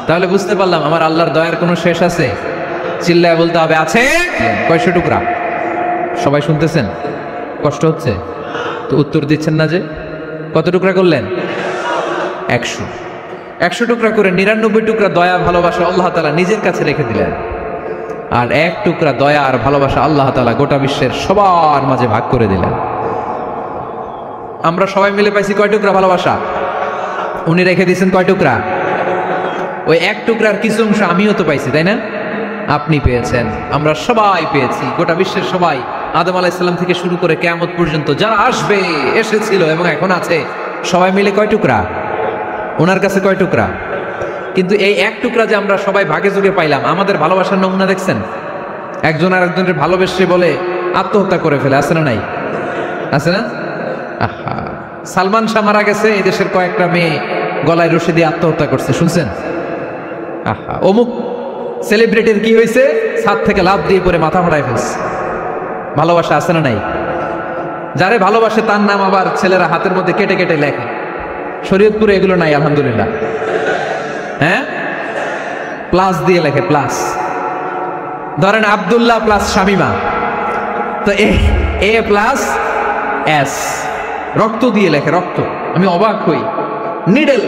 তাহলে বুঝতে পারলাম আমার আল্লাহর দয়ার কোনো শেষ আছে? চিল্লায় বলতে হবে, আছে। কয়শো টুকরা? সবাই শুনতেছেন? কষ্ট হচ্ছে তো উত্তর দিচ্ছেন না যে? কত টুকরা করলেন? 100। 100 টুকরা করে 99 টুকরা দয়া ভালোবাসা আল্লাহ তাআলা নিজের কাছে রেখে দিলেন, আর 1 টুকরা দয়া আর ভালোবাসা আল্লাহ তাআলা গোটা বিশ্বের সবার মাঝে ভাগ করে দিলেন। আমরা সবাই মিলে পাইছি কয় টুকরা ভালোবাসা? উনি রেখে দিয়েছেন কয় টুকরা? ওই 1 টুকরার কিছু অংশ আমিও তো পাইছি, তাই না? আপনি পেয়েছেন, আমরা সবাই পেয়েছি, গোটা বিশ্বের সবাই, আদম আলাইহিস সালাম থেকে শুরু করে কিয়ামত পর্যন্ত যারা আসবে, এসেছিল এবং এখন আছে, সবাই মিলে কয় টুকরা? ওনার কাছে কয় টুকরা? কিন্তু এই 1 টুকরা যে আমরা সবাই ভাগে যোগে পাইলাম, আমাদের ভালোবাসার নমুনা দেখছেন? একজন আর একজনের ভালোবেসে বলে আত্মহত্যা করে ফেলে, আছে না নাই? আছে না? আহা, সালমান শাহ মারা গেছে, এই দেশের কয়েকটা মেয়ে গলায় রশি দিয়ে আত্মহত্যা করছে, শুনছেন? আহা, অমুক সেলিব্রিটির কি হয়েছে, ছাদ থেকে লাফ দিয়ে পরে মাথা ফাটায় ফেলছে। ভালোবাসা আছে না নাই? যারে ভালোবাসে তার নাম আবার ছেলেরা হাতের মধ্যে কেটে কেটে লেখে। শরীয়তপুরে এগুলো নাই, আলহামদুলিল্লাহ। হ্যাঁ, প্লাস দিয়ে লেখে, প্লাস। ধরেন আব্দুল্লাহ প্লাস শামিমা, তো এ প্লাস এস, রক্ত দিয়ে লেখে, রক্ত। আমি অবাক হই, নিডেল,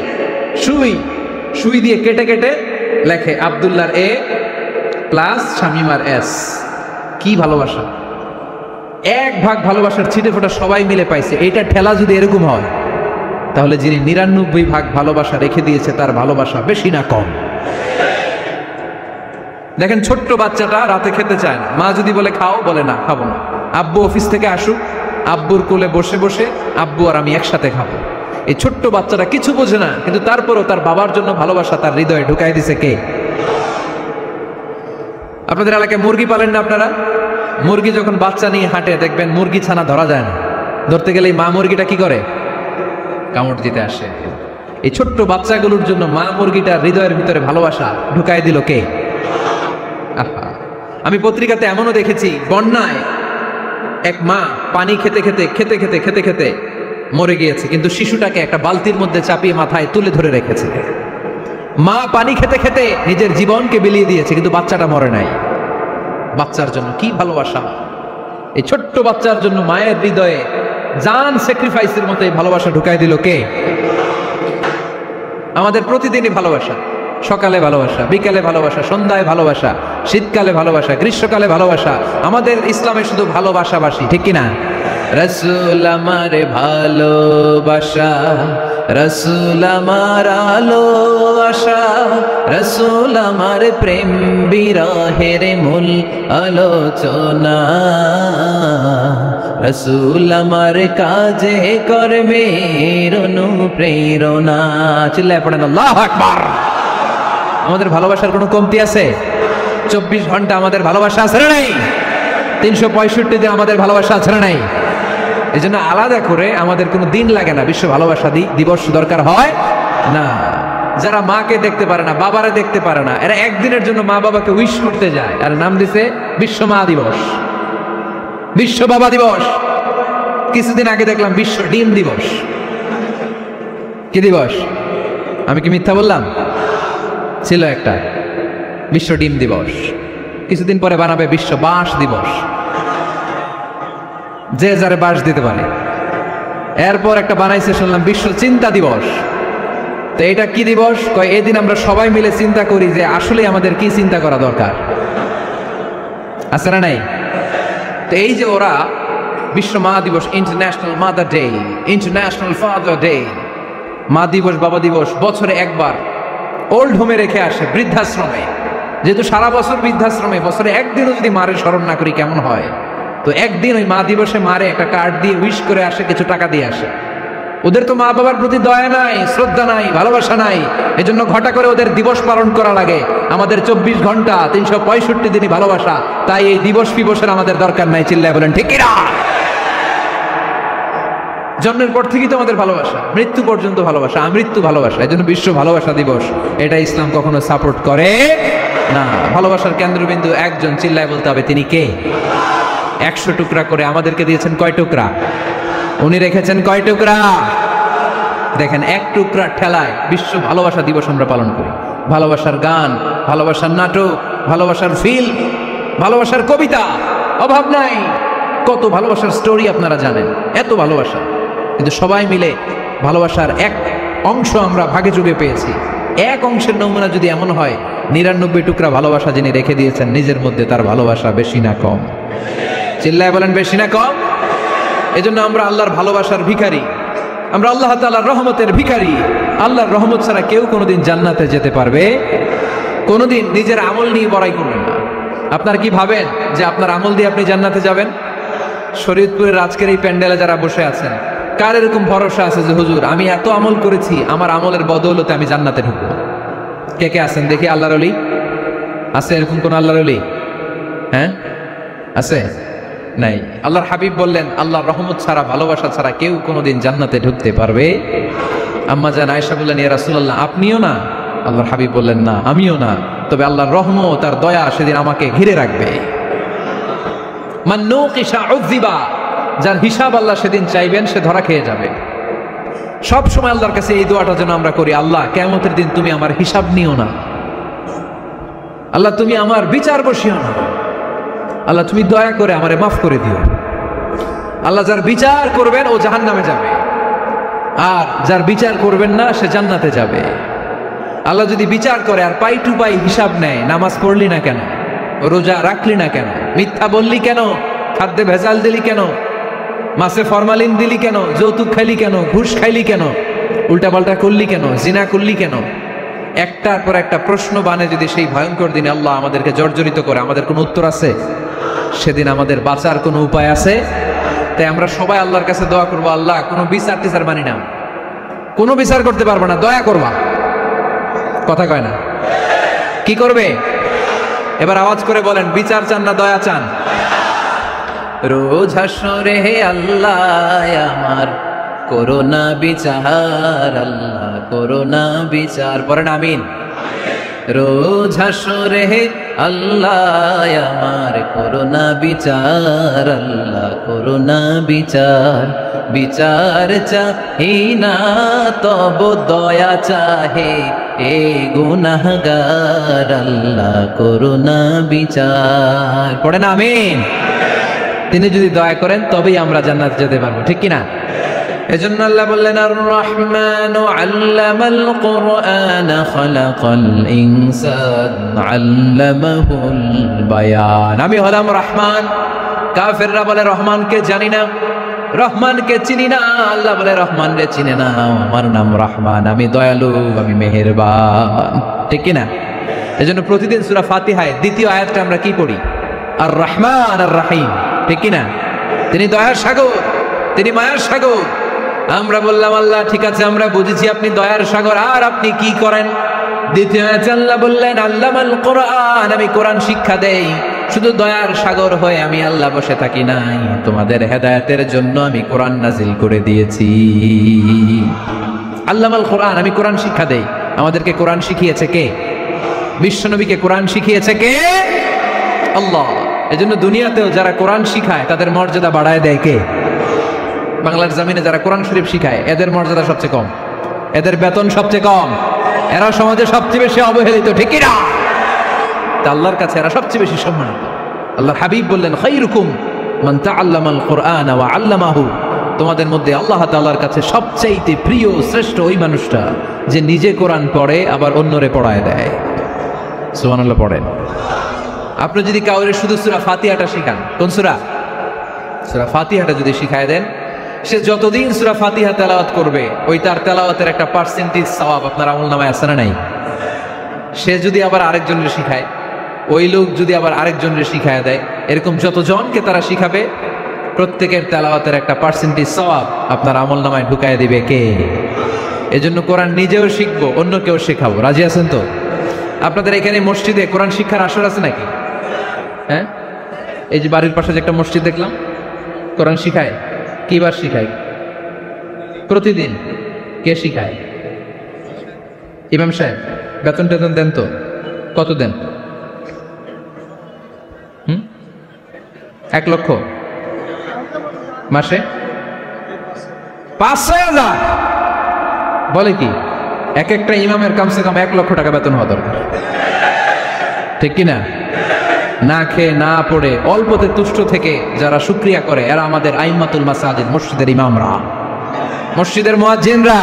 সুই দিয়ে কেটে কেটে লেখে আব্দুল্লাহর এ প্লাস শামিমার এস। কি ভালোবাসা! 1 ভাগ ভালোবাসার ছিটে ফোটা সবাই মিলে পাইছে। এইটা ঠেলা যদি এরকম হয়, তাহলে যিনি 99 ভাগ ভালোবাসা রেখে দিয়েছে তার ভালোবাসা বেশি না কম? দেখেন, ছোট্ট বাচ্চাটা রাতে খেতে চায় না, মা যদি বলে খাও, বলে না, খাবো না। আব্বু অফিস থেকে আসুক, আব্বুর কোলে বসে বসে আব্বু আর আমি একসাথে খাবো। এই ছোট্ট বাচ্চাটা কিছু বোঝে না, কিন্তু তারপরও তার বাবার জন্য ভালোবাসা তার হৃদয়ে ঢুকাই দিছে কে? আপনাদের এলাকায় মুরগি পালেন না আপনারা? মুরগি যখন বাচ্চা নিয়ে হাঁটে, দেখবেন মুরগি ছানা ধরা যায় না, ধরতে গেলে মা মুরগিটা কি করে? কামড় দিতে আসে। এই ছোট্ট বাচ্চাগুলোর জন্য মা মুরগিটার হৃদয়ের ভিতরে ভালোবাসা ঢুকাই দিল কে? আহা, আমি পত্রিকাতে এমনও দেখেছি, বন্যায় এক মা পানি খেতে খেতে মরে গিয়েছে, কিন্তু শিশুটাকে একটা বালতির মধ্যে চাপিয়ে মাথায় তুলে ধরে রেখেছে। মা পানি খেতে খেতে নিজের জীবনকে বিলিয়ে দিয়েছে, কিন্তু বাচ্চাটা মরে নাই। বাচ্চার জন্য কি ভালোবাসা! এই ছোট্ট বাচ্চার জন্য মায়ের হৃদয়ে জান স্যাক্রিফাইসের মতো এই ভালোবাসা ঢুকাই দিল কে? আমাদের প্রতিদিনই ভালোবাসা, সকালে ভালোবাসা, বিকালে ভালোবাসা, সন্ধ্যায় ভালোবাসা, শীতকালে ভালোবাসা, গ্রীষ্মকালে ভালোবাসা। আমাদের ইসলামে শুধু ভালোবাসাবাসী, ঠিক কিনা? রাসূল আমার ভালোবাসা, রাসূল আমার আলো আশা, রাসূল আমার প্রেম বিরহের মূল আলোচনা, রাসূল আমার কাজে কর্মের অনুপ্রেরণা। চিল্লায় পড়েন আল্লাহু আকবার। আমাদের ভালোবাসার কোনো কমতি আছে? 24 ঘন্টা আমাদের ভালোবাসা আছে না নাই? 365 দিন আমাদের ভালোবাসা আছে না নাই? এই জন্য আলাদা করে আমাদের কোনো দিন লাগে না, বিশ্ব ভালোবাসা দিবস দরকার হয় না। যারা মাকে দেখতে পারে না, বাবারে দেখতে পারে না, এরা একদিনের জন্য মা বাবাকে উইশ করতে যায়, আর নাম দিছে বিশ্ব মা দিবস, বিশ্ব বাবা দিবস। কিছুদিন আগে দেখলাম বিশ্ব ডিম দিবস। কি দিবস? আমি কি মিথ্যা বললাম? ছিল একটা বিশ্ব ডিম দিবস। কিছুদিন পরে বানাবে বিশ্ব বাঁশ দিবস, যে যারে বাঁশ দিতে পারে। এরপর একটা বানাইছে শুনলাম বিশ্ব চিন্তা দিবস। তো এটা কি দিবস? কয় এদিন আমরা সবাই মিলে চিন্তা করি যে আসলে আমাদের কি চিন্তা করা দরকার, আছে না নাই? তো এই যে ওরা বিশ্ব মা দিবস, international mother day, international father day, মা দিবস বাবা দিবস বছরে একবার ওল্ড হোমে রেখে আসে, বৃদ্ধাশ্রমে। যেহেতু সারা বছর বৃদ্ধাশ্রমে, বছরে একদিনও যদি মারে স্মরণ না করি কেমন হয়? তো একদিন ওই মা দিবসে মারে একটা কার্ড দিয়ে উইশ করে আসে, কিছু টাকা দিয়ে আসে। ওদের তো মা বাবার প্রতি দয়া নাই, শ্রদ্ধা নাই, ভালোবাসা নাই, এজন্য ঘটা করে ওদের দিবস পালন করা লাগে। আমাদের 24 ঘন্টা 365 দিনই ভালোবাসা, তাই এই দিবস ফিবসের আমাদের দরকার নাই। চিল্লায় বলেন ঠিক কিনা? জন্মের পর থেকেই তো আমাদের ভালোবাসা, মৃত্যু পর্যন্ত ভালোবাসা, আমৃত্যু ভালোবাসা। এই জন্য বিশ্ব ভালোবাসা দিবস, এটা ইসলাম কখনো সাপোর্ট করে না। ভালোবাসার কেন্দ্রবিন্দু একজন, চিল্লায় বলতে হবে তিনি কে? 100 টুকরা করে আমাদেরকে দিয়েছেন কয় টুকরা? উনি রেখেছেন কয় টুকরা? দেখেন, এক টুকরা ঠেলায় বিশ্ব ভালোবাসা দিবস আমরা পালন করি। ভালোবাসার গান, ভালোবাসার নাটক, ভালোবাসার ফিল্ম, ভালোবাসার কবিতা, অভাব নাই। কত ভালোবাসার স্টোরি আপনারা জানেন, এত ভালোবাসা। কিন্তু সবাই মিলে ভালোবাসার এক অংশ আমরা ভাগে যুগে পেয়েছি। এক অংশের নমুনা যদি এমন হয়, 99 টুকরা ভালোবাসা যিনি রেখে দিয়েছেন নিজের মধ্যে, তার ভালোবাসা বেশি না কম? চিল্লায় বলেন বেশি না কম? এজন্য আমরা আল্লাহর ভালোবাসার ভিখারি, আমরা আল্লাহ তাআলার রহমতের ভিখারি। আল্লাহর রহমত ছাড়া কেউ কোনোদিন জান্নাতে যেতে পারবে? কোনোদিন নিজের আমল নিয়ে বড়াই করবেন না। আপনার কি ভাবেন যে আপনার আমল দিয়ে আপনি জান্নাতে যাবেন? শরীয়তপুরের আজকের এই প্যান্ডেলে যারা বসে আছেন, কার এরকম ভরসা আছে যে হুজুর আমি এত আমল করেছি, আমার আমলের বদৌলতে আমি জান্নাতে ঢুকবো? কে কে আছেন দেখি? আল্লাহর ওলি আছে এরকম কোন? আল্লাহর ওলি হ্যাঁ আছে? নাই। আল্লাহর হাবিব বললেন, আল্লাহর রহমত ছাড়া, ভালোবাসা ছাড়া কেউ কোনোদিন জান্নাতে ঢুকতে পারবে? আম্মা জান আয়েশা বললেন, ইয়া রাসূলুল্লাহ আপনিও না? আল্লাহর হাবিব বললেন, না আমিও না, তবে আল্লাহর রহমত আর দয়া সেদিন আমাকে ঘিরে রাখবে। মান নুকিশা উযিবা, যার হিসাব আল্লাহ সেদিন চাইবেন সে ধরা খেয়ে যাবে। সব সময় আল্লাহর কাছে এই দোয়াটা যেন আমরা করি, আল্লাহ কিয়ামতের দিন তুমি আমার হিসাব নিও না, আল্লাহ তুমি আমার বিচার বসিও না, আল্লাহ তুমি দয়া করে আমারে মাফ করে দিও। আল্লাহ যার বিচার করবেন ও জাহান্নামে যাবে, আর যার বিচার করবেন না সে জান্নাতে যাবে। আল্লাহ যদি বিচার করে আর পাই টু পাই হিসাব নেয়, নামাজ পড়লি না কেন, রোজা রাখলি না কেন, মিথ্যা বললি কেন, খাদ্যে ভেজাল দিলি কেন, মাছে ফরমালিন দিলি কেন, যৌতুক খাইলি কেন, ঘুষ খাইলি কেন, উল্টাপাল্টা করলি কেন, জিনা করলি কেন, একটার পর একটা প্রশ্ন বানে যদি সেই ভয়ঙ্কর দিনে আল্লাহ আমাদেরকে জর্জরিত করে, আমাদের কোনো উত্তর আছে? সেদিন আমাদের বাঁচার কোনো উপায় আছে? তাই আমরা সবাই আল্লাহর কাছে দোয়া করবো, আল্লাহ কোনো বিচার টিচার মানি না, কোনো বিচার করতে পারবো না, দয়া করবা। কথা কয় না? কি করবে? এবার আওয়াজ করে বলেন, বিচার চান না দয়া চান? রোজ হাসরে হে আল্লাহ আমার করোনা বিচার, আল্লাহ করোনা বিচার, পড়েন আমিন। রোজ হাসরে হে আল্লাহ আমার করোনা বিচার, আল্লাহ করোনা বিচার। বিচার চাহি না তব দয়া চাহে এ গুনাহগার, আল্লাহ করোনা বিচার। পড়েন আমিন। তিনি যদি দয়া করেন তবেই আমরা জান্নাত যেতে পারবো, ঠিক কিনা? এজন্য আল্লাহ বললেন, আর রহমানু আল্লামাল কুরআন খালাকাল ইনসান আল্লামাহুল বায়ান। আমি হলাম রহমান। কাফেররা বলে রহমানকে জানি না, রহমানকে চিনি না। আল্লাহ বলে রহমান রে চিনে না, আমার নাম রহমান, আমি দয়ালু, আমি মেহেরবান, ঠিক কিনা? এজন্য প্রতিদিন সূরা ফাতিহায় দ্বিতীয় আয়াতটা আমরা কি পড়ি? আর রহমান আর রহিম, ঠিক কিনা? তিনি দয়ার সাগর, তিনি মায়ার সাগর। আমরা বললাম, আল্লাহ ঠিক আছে আমরা বুঝেছি আপনি দয়ার সাগর, আর আপনি কি করেন? দ্বিতীয় আয়াতে আল্লাহ বললেন, আল্লামাল কোরআন, আমি কোরআন শিক্ষা দেই। শুধু দয়ার সাগর হয়ে আমি আল্লাহ বসে থাকি নাই, তোমাদের হেদায়েতের জন্য আমি কোরআন নাজিল করে দিয়েছি। আল্লামাল কোরআন, আমি কোরআন শিক্ষা দেই। আমাদেরকে কোরআন শিখিয়েছে কে? বিশ্বনবীকে কোরআন শিখিয়েছে কে? আল্লাহ। এজন্য দুনিয়াতেও যারা কোরআন শিখায় তাদের মর্যাদা বাড়ায় দেয় কে? বাংলার জমিনে যারা কোরআন শরীফ শিখায় এদের মর্যাদা সবচেয়ে কম, এদের বেতন সবচেয়ে কম, এরা সমাজে সবচেয়ে বেশি অবহেলিত, ঠিক কি না? তা আল্লাহর কাছে এরা সবচেয়ে বেশি সম্মানিত। আল্লাহর হাবিব বললেন, খায়রুকুম মান তাআল্লামাল কুরআন ওয়া আল্লামাহু, তোমাদের মধ্যে আল্লাহ তাআলার কাছে সবচেয়ে প্রিয় শ্রেষ্ঠ ওই মানুষটা যে নিজে কোরআন পড়ে আবার অন্যরে পড়ায় দেয়। সুবহানাল্লাহ পড়েন। আপনি যদি কাউরে শুধু সূরা ফাতিহাটা শিখান, কোন সূরা? সূরা ফাতিহাটা যদি শিখায় দেন, সে যতদিন সূরা ফাতিহা তেলাওয়াত করবে ওই তার তেলাওয়াতের একটা পার্সেন্টেজ সওয়াব আপনার আমলনামায় আছে না নাই? সে যদি আবার আরেকজনকে শিখায়, ওই লোক যদি আবার আরেকজনকে শিখায় দেয়, এরকম যতজনকে তারা শিখাবে প্রত্যেকের তেলাওয়াতের একটা পার্সেন্টেজ সওয়াব আপনার আমলনামায় ঢুকায় দিবে কে? এজন্য কোরআন নিজেও শিখবো, অন্যকেও শেখাবো। রাজি আছেন তো? আপনাদের এখানে মসজিদে কোরআন শিক্ষার আসর আছে নাকি? হ্যাঁ, এই যে বাড়ির পাশে যে একটা মসজিদ দেখলাম, কোরআন শিখায়। কিবার শিখায়? প্রতিদিন। কে শিখায়? ইমাম সাহেব। বেতন টেতন দেন তো? কত দেন? 1 লক্ষ মাসে? 5-6,000 বলে কি? এক একটা ইমামের কমসে কম 1 লক্ষ টাকা বেতন হওয়া দরকার, ঠিক কিনা? না খেয়ে না পড়ে অল্পতে তুষ্ট থেকে যারা শুকরিয়া করে এরা আমাদের আইম্মাতুল মাসাজিদ, মসজিদের ইমামরা, মসজিদের মুয়াজ্জিনরা।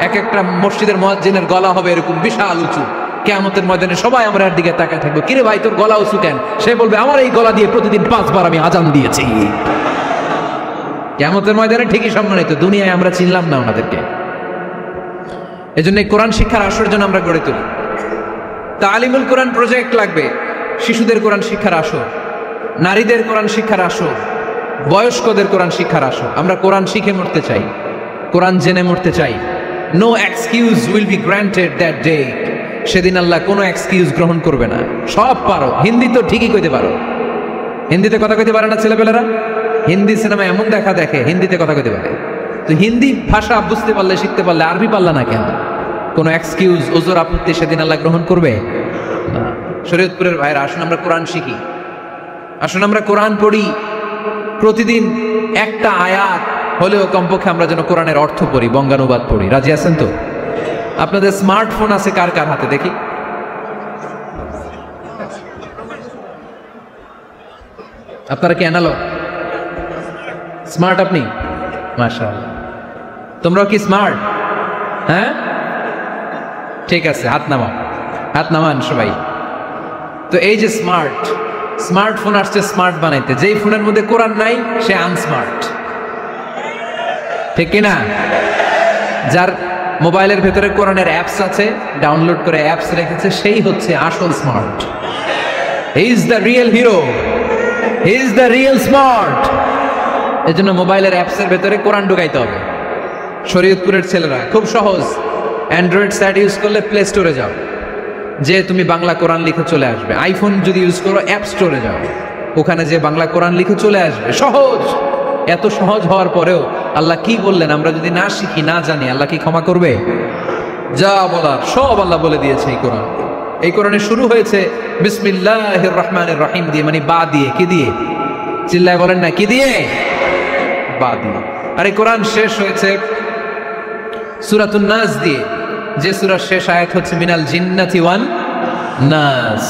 এক একটা মসজিদের মুয়াজ্জিনের গলা হবে এরকম বিশাল উঁচু, কিয়ামতের ময়দানে সবাই আমরা এর দিকে তাকায় থাকবো, কিরে ভাই তোর গলা উঁচু কেন? সে বলবে আমার এই গলা দিয়ে প্রতিদিন 5 বার আমি আজান দিয়েছি। কিয়ামতের ময়দানে ঠিকই সম্মানিত, দুনিয়ায় আমরা চিনলাম না ওনাদেরকে। এজন্য কোরআন শিক্ষার আসর জন্য আমরা গড়ে তুলি। তালিমুল কোরআন প্রজেক্ট লাগবে, শিশুদের কোরআন শিক্ষার আসর, নারীদের কোরআন শিক্ষার আসর, বয়স্কদের কোরআন শিক্ষার আসর। আমরা কোরআন শিখে মরতে চাই, কোরআন জেনে মরতে চাই। No excuse will be granted that day. সেদিন আল্লাহ কোনো এক্সকিউজ গ্রহণ করবে না। সব পারো, হিন্দি তো ঠিকই কইতে পারো। হিন্দিতে কথা কইতে পারে না ছেলেপেলেরা? হিন্দি সিনেমা এমন দেখা দেখে হিন্দিতে কথা কইতে পারে। তো হিন্দি ভাষা বুঝতে পারলে, শিখতে পারলে আরবি পারলা না কেন? কোনো এক্সকিউজ, ওজোর, আপত্তি সেদিন আল্লাহ গ্রহণ করবে না। শরীয়তপুরের ভাইরা, আসুন আমরা কোরআন শিখি, আসুন আমরা কোরআন পড়ি। প্রতিদিন একটা আয়াত হলেও কমপক্ষে আমরা যেন কোরআনের অর্থ পড়ি, বঙ্গানুবাদ পড়ি। রাজি আছেন তো? আপনাদের স্মার্টফোন আছে কার কার হাতে দেখি? আপনারা কি অ্যানালগ? স্মার্ট আপনি? মাশাআল্লাহ। তোমরাও কি স্মার্ট? হ্যাঁ, ঠিক আছে, হাত নামাও, হাত নামান সবাই। তো এই যে স্মার্টফোন আসছে স্মার্ট বানাইতে, যেই ফোনের মধ্যে কোরআন নাই সে আনস্মার্ট, ঠিক কিনা? যার মোবাইলের ভেতরে কোরআনের অ্যাপস আছে, ডাউনলোড করে অ্যাপস রেখেছে, সেই হচ্ছে আসল smart. He is the real hero, he is the real smart. এজন্য মোবাইলের অ্যাপসের ভেতরে কোরআন ঢুকাইতে হবে। শরীয়তপুরের ছেলেরা খুব সহজ, অ্যান্ড্রয়েড সেট ইউজ করলে প্লে স্টোরে যাও, যে তুমি বাংলা কোরআন লিখে চলে আসবে। আইফোন যদি ইউজ করো অ্যাপ স্টোরে যাও, ওখানে যে বাংলা কোরআন লিখে চলে আসবে। সহজ। এত সহজ হওয়ার পরেও আল্লাহ কি বললেন? আমরা যদি না শিখি, না জানি, আল্লাহ কি ক্ষমা করবে? যা বলার সব আল্লাহ বলে দিয়েছে এই কোরআন। এই কোরআনে শুরু হয়েছে বিসমিল্লাহির রহমানির রহিম দিয়ে, মানে বা দিয়ে। কি দিয়ে? চিল্লায় বলেন না, কি দিয়ে? বা দিয়ে। আর এই কোরআন শেষ হয়েছে সূরাতুন নাস দিয়ে, যে সূরার শেষ আয়াত হচ্ছে মিনাল জিন্নাতি ওয়ান নাস।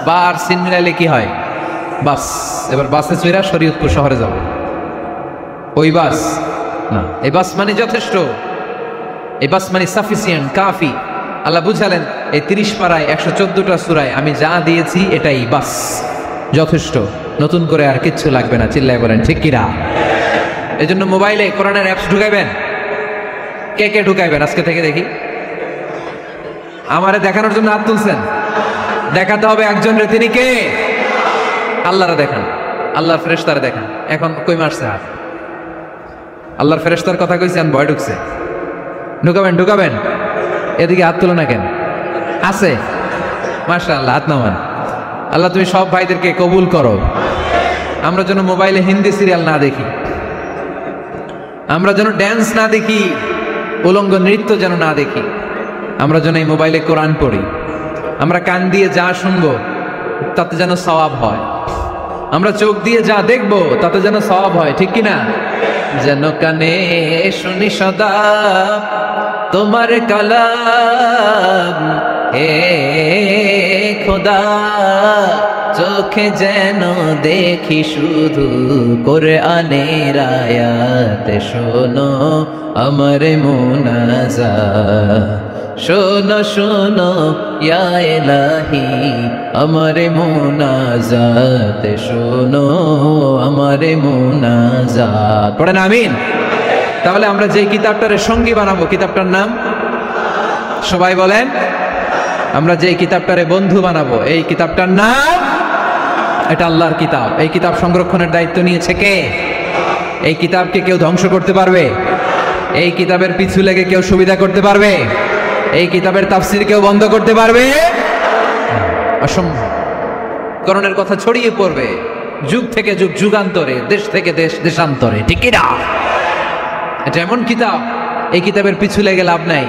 বার সিন মিলাইলে কি হয়? বাস। এবার বাসে চড়া শরীয়তপুর শহরে যাব। ওই বাস না, এই বাস মানে যথেষ্ট, এই বাস মানে সাফিসিয়েন্ট, কাফি। আল্লাহ বুঝালেন এই 30 পারায় 114টা সূরায় আমি যা দিয়েছি এটাই বাস, যথেষ্ট, নতুন করে আর কিচ্ছু লাগবে না। চিল্লায় বলেন ঠিক কিনা? এই জন্য মোবাইলে কোরআনের অ্যাপস ঢুকাইবেন। কে কে ঢুকাইবেন আজকে থেকে দেখি? আমারে দেখানোর জন্য হাত তুলছেন? দেখাতে হবে একজন রে, তিনি কে? আল্লাহরে দেখান, আল্লাহর ফেরেশতারে দেখান। এখন কই মারছে হাত? আল্লাহর ফেরেশতার কথা কইছেন, ভয় ঢুকছে। ঢুকাবেন ঢুকাবেন, এদিকে হাত তুলো না কেন? আছে? মাশাআল্লাহ, হাত নামান। আল্লাহ তুমি সব ভাইদেরকে কবুল করো। আমরা যেন মোবাইলে হিন্দি সিরিয়াল না দেখি, আমরা যেন ড্যান্স না দেখি, উলঙ্গ নৃত্য যেন না দেখি, আমরা যেন এই মোবাইলে কোরআন পড়ি। আমরা কান দিয়ে যা শুনবো তাতে যেন সওয়াব হয়, আমরা চোখ দিয়ে যা দেখবো তাতে যেন সওয়াব হয়, ঠিক কিনা? যেন কানে শুনি সদা তোমার কালাম, হে খোদা চোখে যেন দেখি শুধু কোরআনের আয়াত, শোনো আমার মুনাজাত, শোনো শোনো ইয়া ইলাহি আমার মুনাজাত, শোনো আমার মুনাজাত। পড়েন আমিন। তাহলে আমরা যে কিতাবটারে সঙ্গী বানাবো, কিতাবটার নাম সবাই বলেন। আমরা যে কিতাবটারে বন্ধু বানাবো, এই কিতাবটার নাম, এটা আল্লাহর কিতাব। এই কিতাব সংরক্ষণের দায়িত্ব নিয়েছে কে? এই কিতাবকে কেউ ধ্বংস করতে পারবে? এই কিতাবের পিছু লেগে কেউ সুবিধা করতে পারবে? এই কিতাবের তাফসির কেউ বন্ধ করতে পারবে? অসম্ভব। করণের কথা ছড়িয়ে পড়বে যুগ থেকে যুগ, যুগান্তরে, দেশ থেকে দেশ, দেশান্তরে, ঠিক না? এটা এমন কিতাব, এই কিতাবের পিছু লেগে লাভ নাই।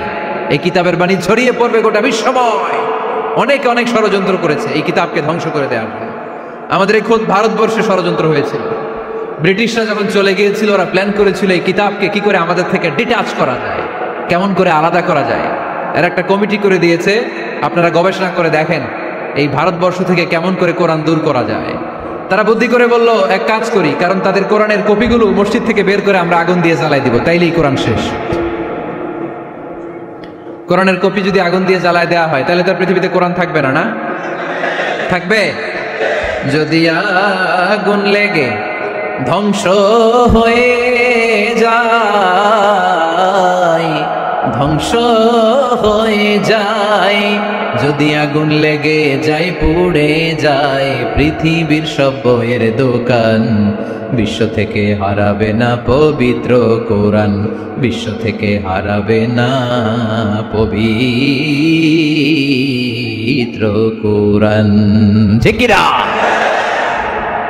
এই কিতাবের বাণী ছড়িয়ে পড়বে গোটা বিশ্বময়। অনেকে অনেক ষড়যন্ত্র করেছে এই কিতাবকে ধ্বংস করে দেওয়ার জন্য। আমাদের এই খোদ ভারতবর্ষে ষড়যন্ত্র হয়েছিল। ব্রিটিশরা যখন চলে গিয়েছিল, ওরা প্ল্যান করেছিল এই কিতাবকে কি করে আমাদের থেকে ডিটাচ করা যায়, কেমন করে আলাদা করা যায়। এর একটা কমিটি করে দিয়েছে, আপনারা গবেষণা করে দেখেন এই ভারতবর্ষ থেকে কেমন করে কোরআন দূর করা যায়। তারা বুদ্ধি করে বলল, এক কাজ করি, কারণ তাদের কোরআনের কপিগুলো মসজিদ থেকে বের করে আমরা আগুন দিয়ে জ্বালাই দিব, তাইলেই কোরআন শেষ। কোরআনের কপি যদি আগুন দিয়ে জ্বালায় দেওয়া হয়, তাহলে তার পৃথিবীতে কোরআন থাকবে না? না থাকবে? যদি আগুন লেগে ধ্বংস হয়ে যায়, ধ্বংস হয়ে যায়, যদি আগুন লেগে যায়, পুড়ে যায় পৃথিবীর সব বইয়ের দোকান, বিশ্ব থেকে হারাবে না পবিত্র কোরআন, বিশ্ব থেকে হারাবে না পবিত্র কোরআন। ঠিক কি না?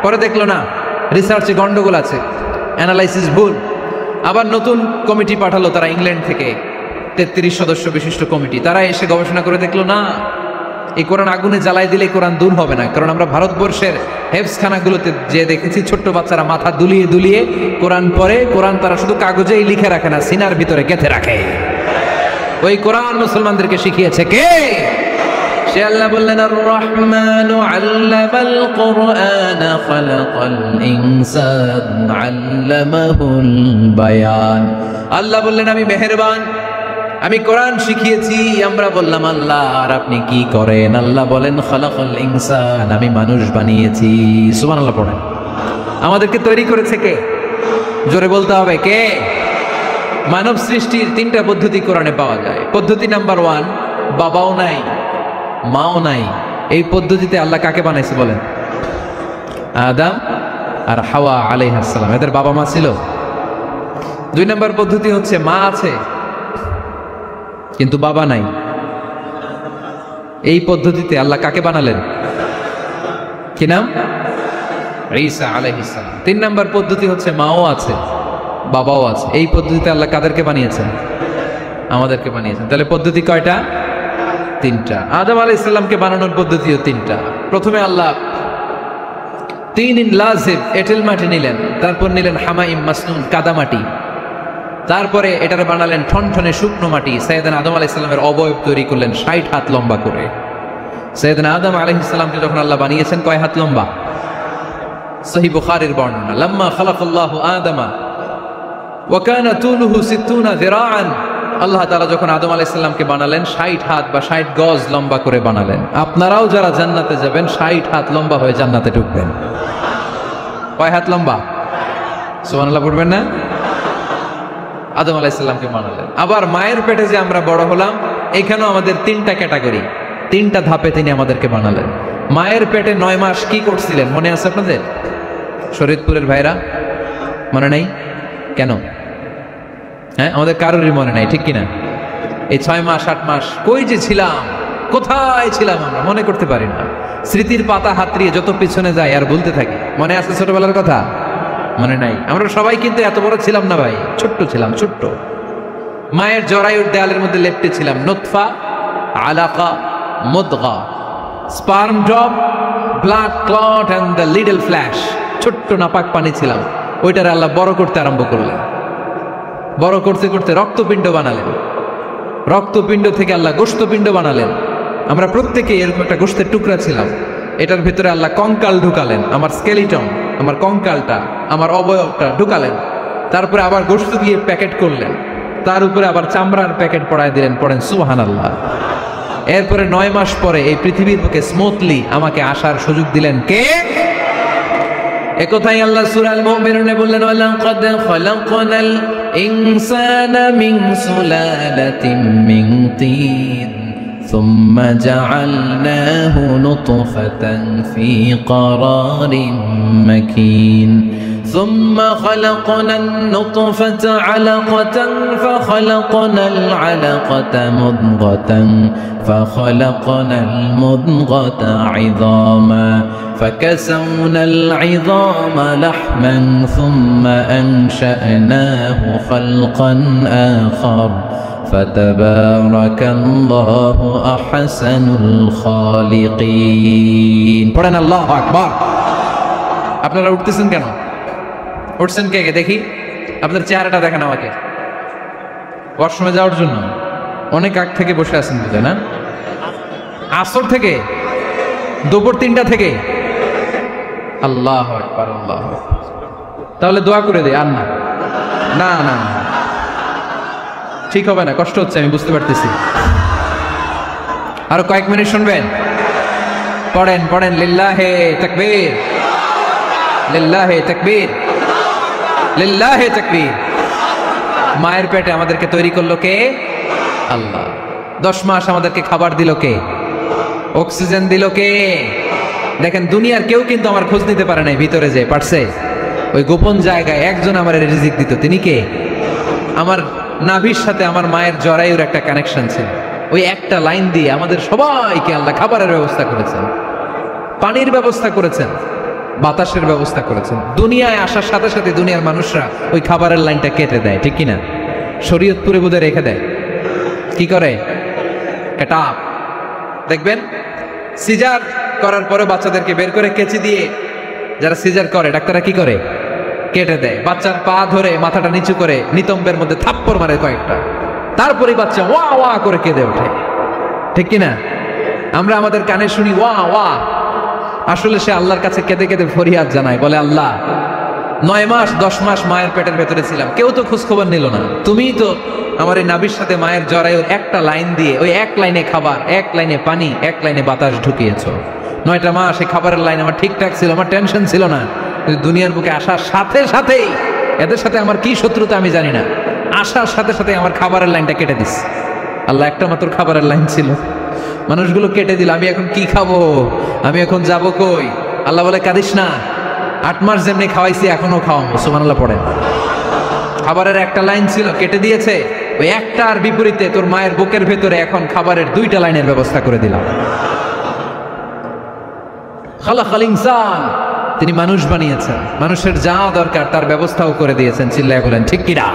পরে দেখলো না রিসার্চে গন্ডগোল আছে, অ্যানালাইসিস ভুল, আবার নতুন কমিটি পাঠালো তারা ইংল্যান্ড থেকে, 33 সদস্য বিশিষ্ট কমিটি। তারা এসে গবেষণা করে দেখলো না, এই কোরআন আগুনে জ্বালাই দিলে কোরআন দূর হবে না। কারণ আমরা ভারতবর্ষের হেফজখানাগুলোতে যে দেখেছি, ছোট্ট বাচ্চারা মাথা দুলিয়ে দুলিয়ে কোরআন পড়ে। কোরআন তারা শুধু কাগজেই লিখে রাখে না, সিনার ভিতরে গেঁথে রাখে। ওই কোরআন মুসলমানদেরকে শিখিয়েছে কে? সে আল্লাহ বললেন, আর রহমানু আল্লামাল কুরআন খালাকাল ইনসান আল্লামাহুল বায়ান। আল্লাহ বললেন, আমি মেহেরবান, আমি কোরআন শিখিয়েছি। আমরা বললাম, আল্লাহ আর আপনি কি করেন? আল্লাহ বলেন, খালাকাল ইনসান, আমি মানুষ বানিয়েছি। সুবহানাল্লাহ পড়েন। আমাদেরকে তৈরি করেছে কে? জোরে বলতে হবে কে? মানব সৃষ্টির 3টা পদ্ধতি কোরআনে পাওয়া যায়। পদ্ধতি নাম্বার 1, বাবাও নাই মাও নাই। এই পদ্ধতিতে আল্লাহ কাকে বানাইছে বলেন? আদম আর হাওয়া আলাইহিস সালাম, এদের বাবা মা ছিল। 2 নম্বর পদ্ধতি হচ্ছে মা আছে কিন্তু বাবা নাই। এই পদ্ধতিতে আল্লাহ কাকে বানালেন? কি নাম? ঈসা আলাইহিস সালাম। 3 নম্বর পদ্ধতি হচ্ছে মাও আছে বাবাও আছে। এই পদ্ধতিতে আল্লাহ কাদেরকে বানিয়েছেন? আমাদেরকে বানিয়েছেন। তাহলে পদ্ধতি কয়টা? 3টা। আদম আলাইহিস সালামকে বানানোর পদ্ধতিও 3টা। প্রথমে আল্লাহ তিন লাজিব এঁটেল মাটি নিলেন, তারপর নিলেন হামাইম মাসনুন কাদামাটি, তারপরে এটারে বানালেন ঠনঠনে শুকনো মাটি। সাইয়েদনা আদম আলাইহিস সালামের অবয়ব তৈরি করলেন 60 হাত লম্বা করে। সাইয়েদনা আদম আলাইহিস সালামকে যখন আল্লাহ বানিয়েছেন, কয় হাত লম্বা? সহিহ বুখারীর বর্ণনা, লাম্মা খালাকাল্লাহু আদামা ওয়া কানা তুলুহু 60 যিরাআন। আল্লাহ তাআলা যখন আদম আলাইহিস সালামকে বানালেন, 60 হাত বা 60 গজ লম্বা করে বানালেন। আপনারাও যারা জান্নাতে যাবেন, 60 হাত লম্বা হয়ে জান্নাতে ঢুকবেন। কয় হাত লম্বা? সুবহানাল্লাহ পড়বেন না? আদম আলাইহিস সালামকে বানালেন। আবার মায়ের পেটে যে আমরা বড় হলাম, এখানেও আমাদের 3টা ক্যাটাগরি, 3টা ধাপে তিনি আমাদেরকে বানালেন। মায়ের পেটে 9 মাস কি করছিলেন মনে আছে আপনাদের? শরীয়তপুরের ভাইরা মনে নাই? কেন? হ্যাঁ, আমাদের কারোরই মনে নাই, ঠিক কিনা? এই 6 মাস 8 মাস কই যে ছিলাম, কোথায় ছিলাম আমরা মনে করতে পারি না। স্মৃতির পাতা হাতড়িয়ে যত পিছনে যায় আর ভুলতে থাকি। মনে আছে ছোটবেলার কথা? মনে নাই। আমরা সবাই কিন্তু এত বড় ছিলাম না ভাই, ছোট্ট ছিলাম, ছোট্ট। মায়ের জরায়ুর দেয়ালের মধ্যে লেপ্টে ছিলাম। নুতফা, আলাকা, মুদগা, sperm drop, blood clot and the little flesh. ছোট্ট নাপাক পানি ছিলাম। ওইটারে আল্লাহ বড় করতে আরম্ভ করলেন। বড় করতে করতে রক্তপিণ্ড বানালেন, রক্তপিণ্ড থেকে আল্লাহ গোশতপিণ্ড বানালেন। আমরা প্রত্যেকেই এরকম একটা গোশতের টুকরা ছিলাম। এটার ভিতরে আল্লাহ কঙ্কাল ঢুকালেন, আমার স্কেলিটন, আমার কঙ্কালটা, আমার অবয়বটা ঢুকালেন। তারপরে আবার গোশত দিয়ে প্যাকেট করলেন, তার উপরে আবার চামড়ার প্যাকেট পড়ায় দিলেন। পড়েন সুবহানাল্লাহ। এরপরে 9 মাস পরে এই পৃথিবীর বুকে স্মুথলি আমাকে আসার সুযোগ দিলেন কে? একথাই আল্লাহ সূরা আল মুমিনুনে বললেন, ওয়ালাকাদ খালাকনাল ইনসানা মিন সুলালাতিন মিন তিন সুম্মা জাআলনাহু নুতফাতান ফি ক্বারারিন মাকিন ثم خلقنا النطفة علقة فخلقنا العلقة مضغة فخلقنا المضغة عظاما فكسونا العظام لحما ثم أنشأناه خلقا آخر فتبارك الله أحسن الخالقين. পড়েন আল্লাহু আকবার। আপনারা উঠতেছেন কেন? উঠছেন কে কে দেখি? আপনার চেহারাটা দেখেন আমাকে। ওয়াশরুমে যাওয়ার জন্য অনেক আগ থেকে বসে আছেন বুঝে না? আসর থেকে, দুপুর 3টা থেকে। আল্লাহু আকবার, আল্লাহু আকবার। তাহলে দোয়া করে দেই। আর না না না, ঠিক হবে না, কষ্ট হচ্ছে, আমি বুঝতে পারতেছি। আরো কয়েক মিনিট শুনবেন? পড়েন পড়েন, লিল্লাহে তাকবীর, লিল্লাহে তাকবীর, লিল্লাহে তাকবীর। মায়ের পেটে আমাদেরকে তৈরি করলো কে? আল্লাহ। 10 মাস আমাদেরকে খাবার দিল কে? অক্সিজেন দিল কে? দেখেন, দুনিয়ার কেউ কিন্তু আমার খোঁজ নিতে পারে নাই। ভিতরে যে পারছে, ওই গোপন জায়গায় একজন আমার রিজিক দিত। তিনি কে? আমার নাভির সাথে আমার মায়ের জরায়ুর একটা কানেকশন ছিল। ওই একটা লাইন দিয়ে আমাদের সবাইকে আল্লাহ খাবারের ব্যবস্থা করেছেন, পানির ব্যবস্থা করেছেন, বাতাসের ব্যবস্থা করেছেন। দুনিয়ায় আসার সাথে সাথে দুনিয়ার মানুষরা ওই খাবারের লাইনটা কেটে দেয়, ঠিক কিনা? শরীয়তপুরে বোধে রেখে দেয়। কি করে? কেটাপ। দেখবেন সিজার করার পরে বাচ্চাদেরকে বের করে কেচি দিয়ে, যারা সিজার করে ডাক্তাররা কি করে? কেটে দেয়। বাচ্চার পা ধরে মাথাটা নিচু করে নিতম্বের মধ্যে থাপ্পড় মারে কয়েকটা, তারপরে বাচ্চা ওয়া ওয়া করে কেঁদে ওঠে, ঠিক কিনা? আমরা আমাদের কানে শুনি ওয়া ওয়া, আসলে সে আল্লাহর কাছে কেঁদে কেঁদে ফরিয়াদ জানায়, বলে আল্লাহ 9 মাস 10 মাস মায়ের পেটের ভেতরে ছিলাম, কেউ তো খোঁজ খবর নিল না। তুমিই তো আমার এই নাভির সাথে মায়ের জরায়ুর একটা লাইন দিয়ে, ওই এক লাইনে খাবার, এক লাইনে পানি, এক লাইনে বাতাস ঢুকিয়েছ। 9টা মাস এই খাবারের লাইন আমার ঠিকঠাক ছিল, আমার টেনশন ছিল না। কিন্তু দুনিয়ার বুকে আসার সাথে সাথেই, এদের সাথে আমার কি শত্রুতা আমি জানি না, আসার সাথে সাথে আমার খাবারের লাইনটা কেটে দিস। আল্লাহ একটা মাত্র খাবারের লাইন ছিল, মানুষগুলো কেটে দিল। আমি এখন কি খাবো? আমি এখন যাব কই? আল্লাহ বলে কাঁদিস না, 8 মাস যেমনি খাওয়াইছি এখনো খাওয়াবো। সুবহানাল্লাহ পড়েন। খাবারের একটা লাইন ছিল, কেটে দিয়েছে। ওই একটার বিপরীতে তোর মায়ের বুকের ভেতরে এখন খাবারের 2টা লাইনের ব্যবস্থা করে দিলাম। খালাকাল ইনসান, তিনি মানুষ বানিয়েছেন, মানুষের যা দরকার তার ব্যবস্থাও করে দিয়েছেন। চিল্লায় বলেন ঠিক কিনা?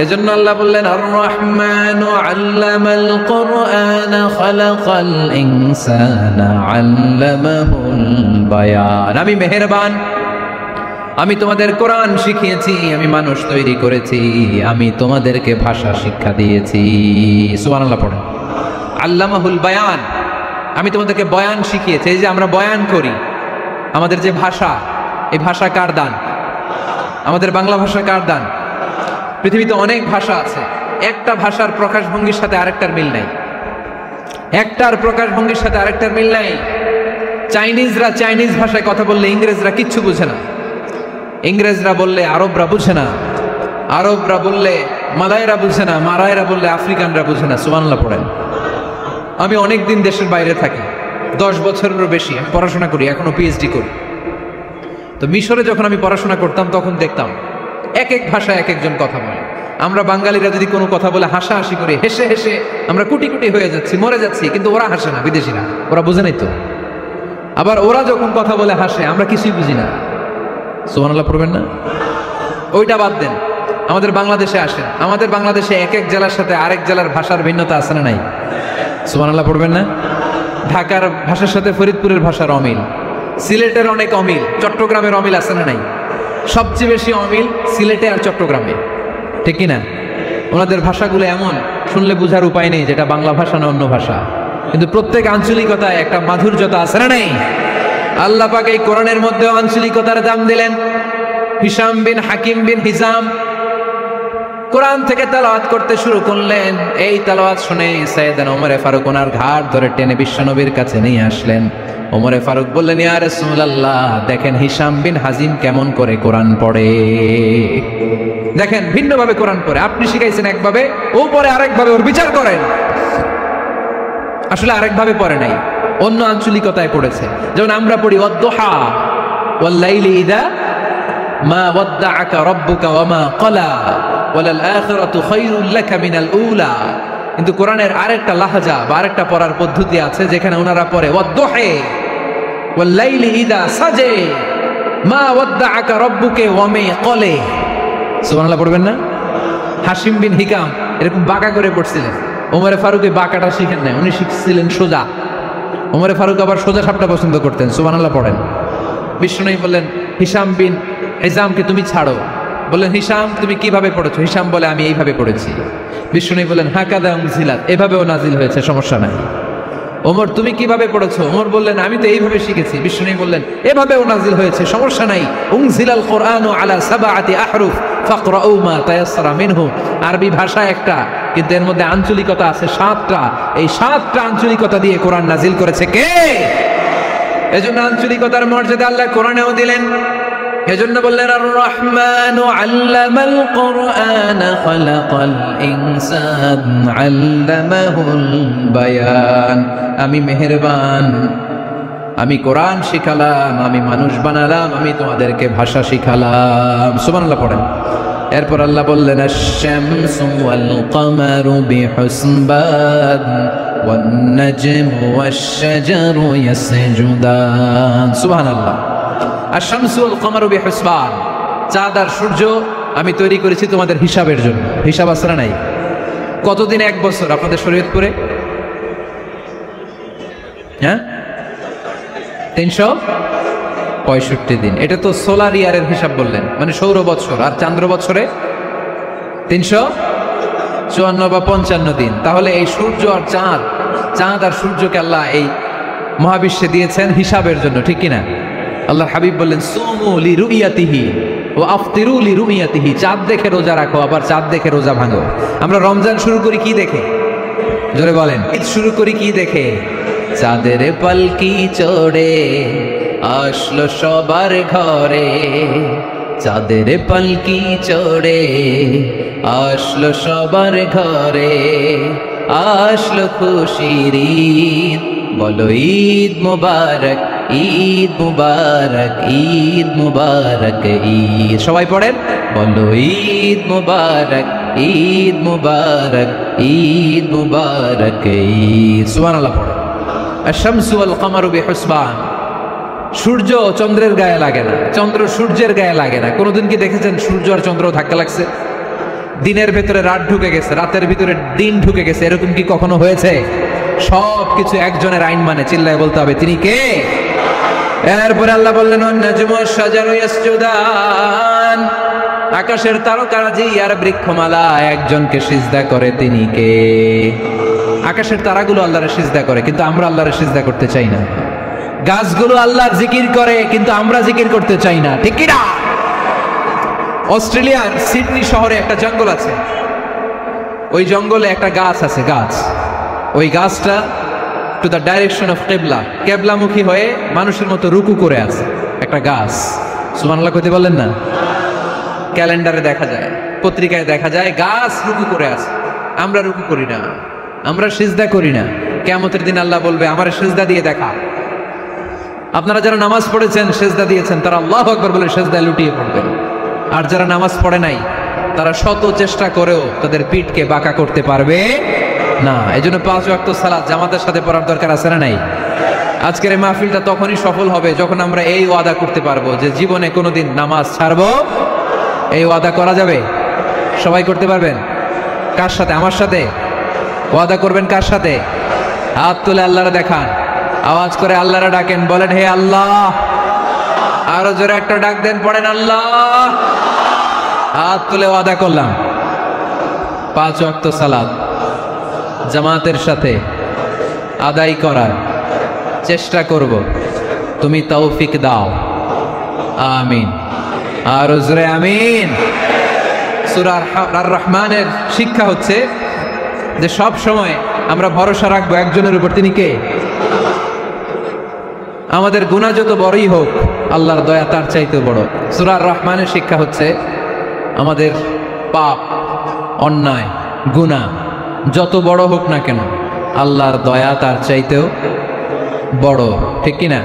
এজন্য আল্লাহ বললেন, আর রহমানু আল্লামাল কুরআন খালাকাল ইনসানা আল্লামাহুল বায়ান। আমি মেহেরবান, আমি তোমাদের কোরআন শিখিয়েছি, আমি মানুষ তৈরি করেছি, আমি তোমাদেরকে ভাষা শিক্ষা দিয়েছি। সুবহানাল্লাহ পড়েন। আল্লামাহুল বায়ান, আমি তোমাদেরকে বয়ান শিখিয়েছি। এই যে আমরা বয়ান করি, আমাদের যে ভাষা, এই ভাষা কার দান? আমাদের বাংলা ভাষা কার দান? পৃথিবীতে অনেক ভাষা আছে, একটা ভাষার প্রকাশভঙ্গির সাথে আরেকটার মিল নাই, একটার প্রকাশভঙ্গির সাথে আরেকটার মিল নাই। চাইনিজরা চাইনিজ ভাষায় কথা বললে ইংরেজরা কিচ্ছু বুঝে না, ইংরেজরা বললে আরবরা বুঝে না, আরবরা বললে মালায়রা বুঝে না, মারায়রা বললে আফ্রিকানরা বুঝে না। সুবহানাল্লাহ পড়েন। আমি অনেক দিন দেশের বাইরে থাকি, 10 বছরেরও বেশি আমি পড়াশোনা করি, এখনো পিএইচডি করি। তো মিশরে যখন আমি পড়াশোনা করতাম তখন দেখতাম এক এক ভাষায় এক একজন কথা বলে। আমরা বাঙালিরা যদি কোনো কথা বলে হাসাহাসি করি, হেসে হেসে আমরা কুটি কুটি হয়ে যাচ্ছি, মরে যাচ্ছি, কিন্তু ওরা হাসে না, বিদেশিরা, ওরা বুঝে নাই তো। আবার ওরা যখন কথা বলে হাসে, আমরা কিছুই বুঝি না। সুবহানাল্লাহ পড়বেন না? ওইটা বাদ দেন, আমাদের বাংলাদেশে আসেন, আমাদের বাংলাদেশে এক এক জেলার সাথে আরেক জেলার ভাষার ভিন্নতা আছে না নাই? সুবহানাল্লাহ পড়বেন না? ঢাকার ভাষার সাথে ফরিদপুরের ভাষার অমিল, সিলেটের অনেক অমিল, চট্টগ্রামের অমিল আছে না নাই? সবচেয়ে বেশি অমিল সিলেটে আর চট্টগ্রামে, ঠিক কিনা? ওনাদের ভাষাগুলো এমন, শুনলে বোঝার উপায় নেই যেটা বাংলা ভাষা না অন্য ভাষা, কিন্তু প্রত্যেক আঞ্চলিকতায় একটা মাধুর্যতা আছে না নেই? আল্লাহ পাক এই কোরআনের মধ্যে আঞ্চলিকতার দাম দিলেন। হিশাম বিন হাকিম বিন হিজাম কোরআন থেকে তেলাওয়াত করতে শুরু করলেন। এই তেলাওয়াত শুনে সাইয়েদনা ওমরে ফারুক ওনার ঘাড় ধরে টেনে বিশ্বনবীর কাছে নিয়ে আসলেন। ওমরে ফারুক বললেন, ইয়া রাসূলুল্লাহ, দেখেন হিশাম বিন হাজিম কেমন করে কোরআন পড়ে, দেখেন ভিন্নভাবে কোরআন পড়ে। আপনি শিখাইছেন একভাবে, ও পড়ে আরেকভাবে, ওর বিচার করেন। আসলে আরেকভাবে পড়ে নাই, অন্য আঞ্চলিকতায় পড়েছে। যেমন আমরা পড়ি ওয়াদ-দুহা ওয়াল-লাইলি ইযা মা ওয়াদ্দাআকা রাব্বুকা ওয়া মা ক্বালা ওয়ালাল আখিরাতু খায়রুল লাকা মিনাল উলা। কিন্তু কোরআনের আরেকটা লাহজা বা আরেকটা পড়ার পদ্ধতি আছে যেখানে ওনারা পড়ে ওয়াদ-দুহা ওয়াল-লাইলি ইযা সাজা মা ওয়াদ্দাআকা রাব্বুকা ওয়া মা ক্বালা। সুবহানাল্লাহ পড়বেন না? হাশিম বিন হিকাম এরকম বাঁকা করে পড়ছিলেন। ওমরে ফারুক এই বাঁকাটা শিখেন নাই, উনি শিখছিলেন সোজা। ওমরে ফারুক আবার সোজা সাপটা পছন্দ করতেন। সুবহানাল্লাহ পড়েন। বিষ্ণুনবী বললেন, হিশাম বিন হিজামকে তুমি ছাড়ো। বললেন, হিশাম তুমি কিভাবে পড়েছো? হিশাম বলে, আমি এইভাবে পড়েছি। বিষ্ণুনবী বললেন, হাকাদা উনজিলাত, এভাবেও নাজিল হয়েছে, সমস্যা নাই। ওমর তুমি কিভাবে পড়েছো? ওমর বললেন, আমি তো এইভাবে শিখেছি। বিষ্ণুনবী বললেন, এভাবেও নাজিল হয়েছে, সমস্যা নাই। উনজিলাল কুরআনু আলা সাবআতি আহরুফ ফাকরাউ মা তায়াসসারা মিনহু। আরবি ভাষা একটা, কিন্তু এর মধ্যে আঞ্চলিকতা আছে 7টা। এই 7টা আঞ্চলিকতা দিয়ে কোরআন নাজিল করেছে কে? এজন্য আঞ্চলিকতার মর্যাদা আল্লাহ কোরআনেও দিলেন। এজন্য বললেন, আর রহমানু আল্লামাল কুরআন খালাকাল ইনসান আল্লামাহুল বায়ান। আমি মেহেরবান, আমি কোরআন শিখালাম, আমি মানুষ বানালাম, আমি তোমাদেরকে ভাষা শিখালাম। সুবহানাল্লাহ পড়েন। এরপর আল্লাহ বললেন, আশ-শামসু ওয়াল কমারু বিহুসবান ওয়ান নাজমু ওয়াশ-শাজারু ইয়াসজুদান। সুবহানাল্লাহ। আশ-শামসু ওয়াল কমারু বিহুসবান, চাঁদ আর সূর্য আমি তৈরি করেছি তোমাদের হিসাবের জন্য। হিসাব আছে না নাই? কতদিন এক বছর আপনাদের শরীয়তপুরে? হ্যাঁ, 365 দিন। এটা তো সোলার ইয়ারের হিসাব বললেন, মানে সৌর বছর। আর চান্দ্র বছরে 354 বা 55 দিন। তাহলে এই সূর্য আর চাঁদ, চাঁদ আর সূর্যকে আল্লাহ এই মহাবিশ্বে দিয়েছেন হিসাবের জন্য, ঠিক কিনা? আল্লাহ হাবিব বললেন, সুমু লিরুইয়াতিহি ওয়া আফতিরু লিরুইয়াতিহি। চাঁদ দেখে রোজা রাখো, আবার চাঁদ দেখে রোজা ভাঙো। আমরা রমজান শুরু করি কি দেখে? জোরে বলেন। ঈদ শুরু করি কি দেখে? চাঁদের পালকি চড়ে আসলো সবার ঘরে, চাঁদের পালকি চড়ে আসলো সবার ঘরে, আসলো খুশির ঈদ, বলো ঈদ মুবারক, ঈদ মুবারক, ঈদ মুবারক, ঈদ। সবাই পড়েন, বলো ঈদ মুবারক, ঈদ মুবারক, ঈদ মুবারক, ঈদ। সুবহানাল্লাহ পড়েন। আশ-শামসু ওয়াল কমারু বিহুসবান। সূর্য চন্দ্রের গায়ে লাগে না, চন্দ্র সূর্যের গায়ে লাগে না। কোনোদিন কি দেখেছেন সূর্য আর চন্দ্র ধাক্কা লাগছে? দিনের ভেতরে রাত ঢুকে গেছে, রাতের ভিতরে দিন ঢুকে গেছে, এরকম কি কখনো হয়েছে? সব কিছু একজনের আইন মানে, চিল্লায় বলতে হবে, তিনি কে? এরপরে আল্লাহ বললেন, ওয়ান-নাজমু ওয়াশ-শাজারু ইয়াসজুদান। আকাশের তারকারাজি আর বৃক্ষমালা একজনকে সিজদা করে, তিনি কে? আকাশের তারাগুলো আল্লাহর সিজদা করে, কিন্তু আমরা আল্লাহর সিজদা করতে চাই না। গাছগুলো আল্লাহর জিকির করে, কিন্তু আমরা জিকির করতে চাই না, ঠিক কি না? অস্ট্রেলিয়ার সিডনি শহরে একটা জঙ্গল আছে। ওই জঙ্গলে একটা গাছ আছে, গাছ। ওই গাছটা টু দ্য ডাইরেকশন অফ কেবলা, কেবলামুখী হয়ে মানুষের মতো রুকু করে আছে একটা গাছ। সুবহানাল্লাহ কইতে বললেন না? ক্যালেন্ডারে দেখা যায়, পত্রিকায় দেখা যায়, গাছ রুকু করে আছে। আমরা রুকু করি না, আমরা সিজদা করি না। কিয়ামতের দিন আল্লাহ বলবে, আমার সিজদা দিয়ে দেখা। আপনারা যারা নামাজ পড়েছেন, সিজদা দিয়েছেন, তারা আল্লাহু আকবার বলে সিজদায় লুটিয়ে পড়বেন। আর যারা নামাজ পড়ে নাই, তারা শত চেষ্টা করেও তাদের পিঠকে বাঁকা করতে পারবে না। এজন্য 5 ওয়াক্ত সালাত জামাতের সাথে পড়ার দরকার আছে না নাই? আজকের এই মাহফিলটা তখনই সফল হবে যখন আমরা এই ওয়াদা করতে পারবো যে জীবনে কোনোদিন নামাজ ছাড়বো। এই ওয়াদা করা যাবে? সবাই করতে পারবেন? কার সাথে? আমার সাথে ওয়াদা করবেন? কার সাথে? হাত তুলে আল্লাহরে দেখান, আওয়াজ করে আল্লাহরে ডাকেন, বলেন, হে আল্লাহ, আরো জোরে একটা ডাক দেন, পড়েন আল্লাহ। হাত তুলে ওয়াদা করলাম 5 ওয়াক্ত সালাত জামাতের সাথে আদায় করার চেষ্টা করব, তুমি তৌফিক দাও, আমিন। আর জোরে আমিন। সূরা আর রহমানের শিক্ষা হচ্ছে যে সব সময় আমরা ভরসা রাখবো একজনের উপর, তিনি কে? আমাদের গুনাহ যত বড়ই হোক, আল্লাহর দয়া তার চাইতে বড়। সূরা আর রহমানের শিক্ষা হচ্ছে আমাদের পাপ, অন্যায়, গুনাহ যত বড় হোক না কেন, আল্লাহর দয়া তার চাইতেও বড়, ঠিক কিনা?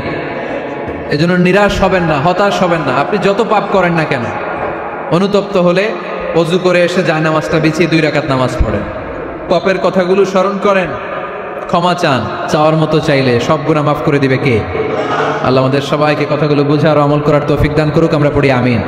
এজন্য নিরাশ হবেন না, হতাশ হবেন না। আপনি যত পাপ করেন না কেন, অনুতপ্ত হলে ওযু করে এসে জায়নামাজটা বিছিয়ে 2 রাকাত নামাজ পড়েন, পাপের কথাগুলো স্মরণ করেন, ক্ষমা চান, চাওয়ার মতো চাইলে সব গুনাহ মাফ করে দিবে কে? আল্লাহ আমাদের সবাইকে কথাগুলো বুঝার ও আমল করার তৌফিক দান করুক। আমরা পড়ি আমিন।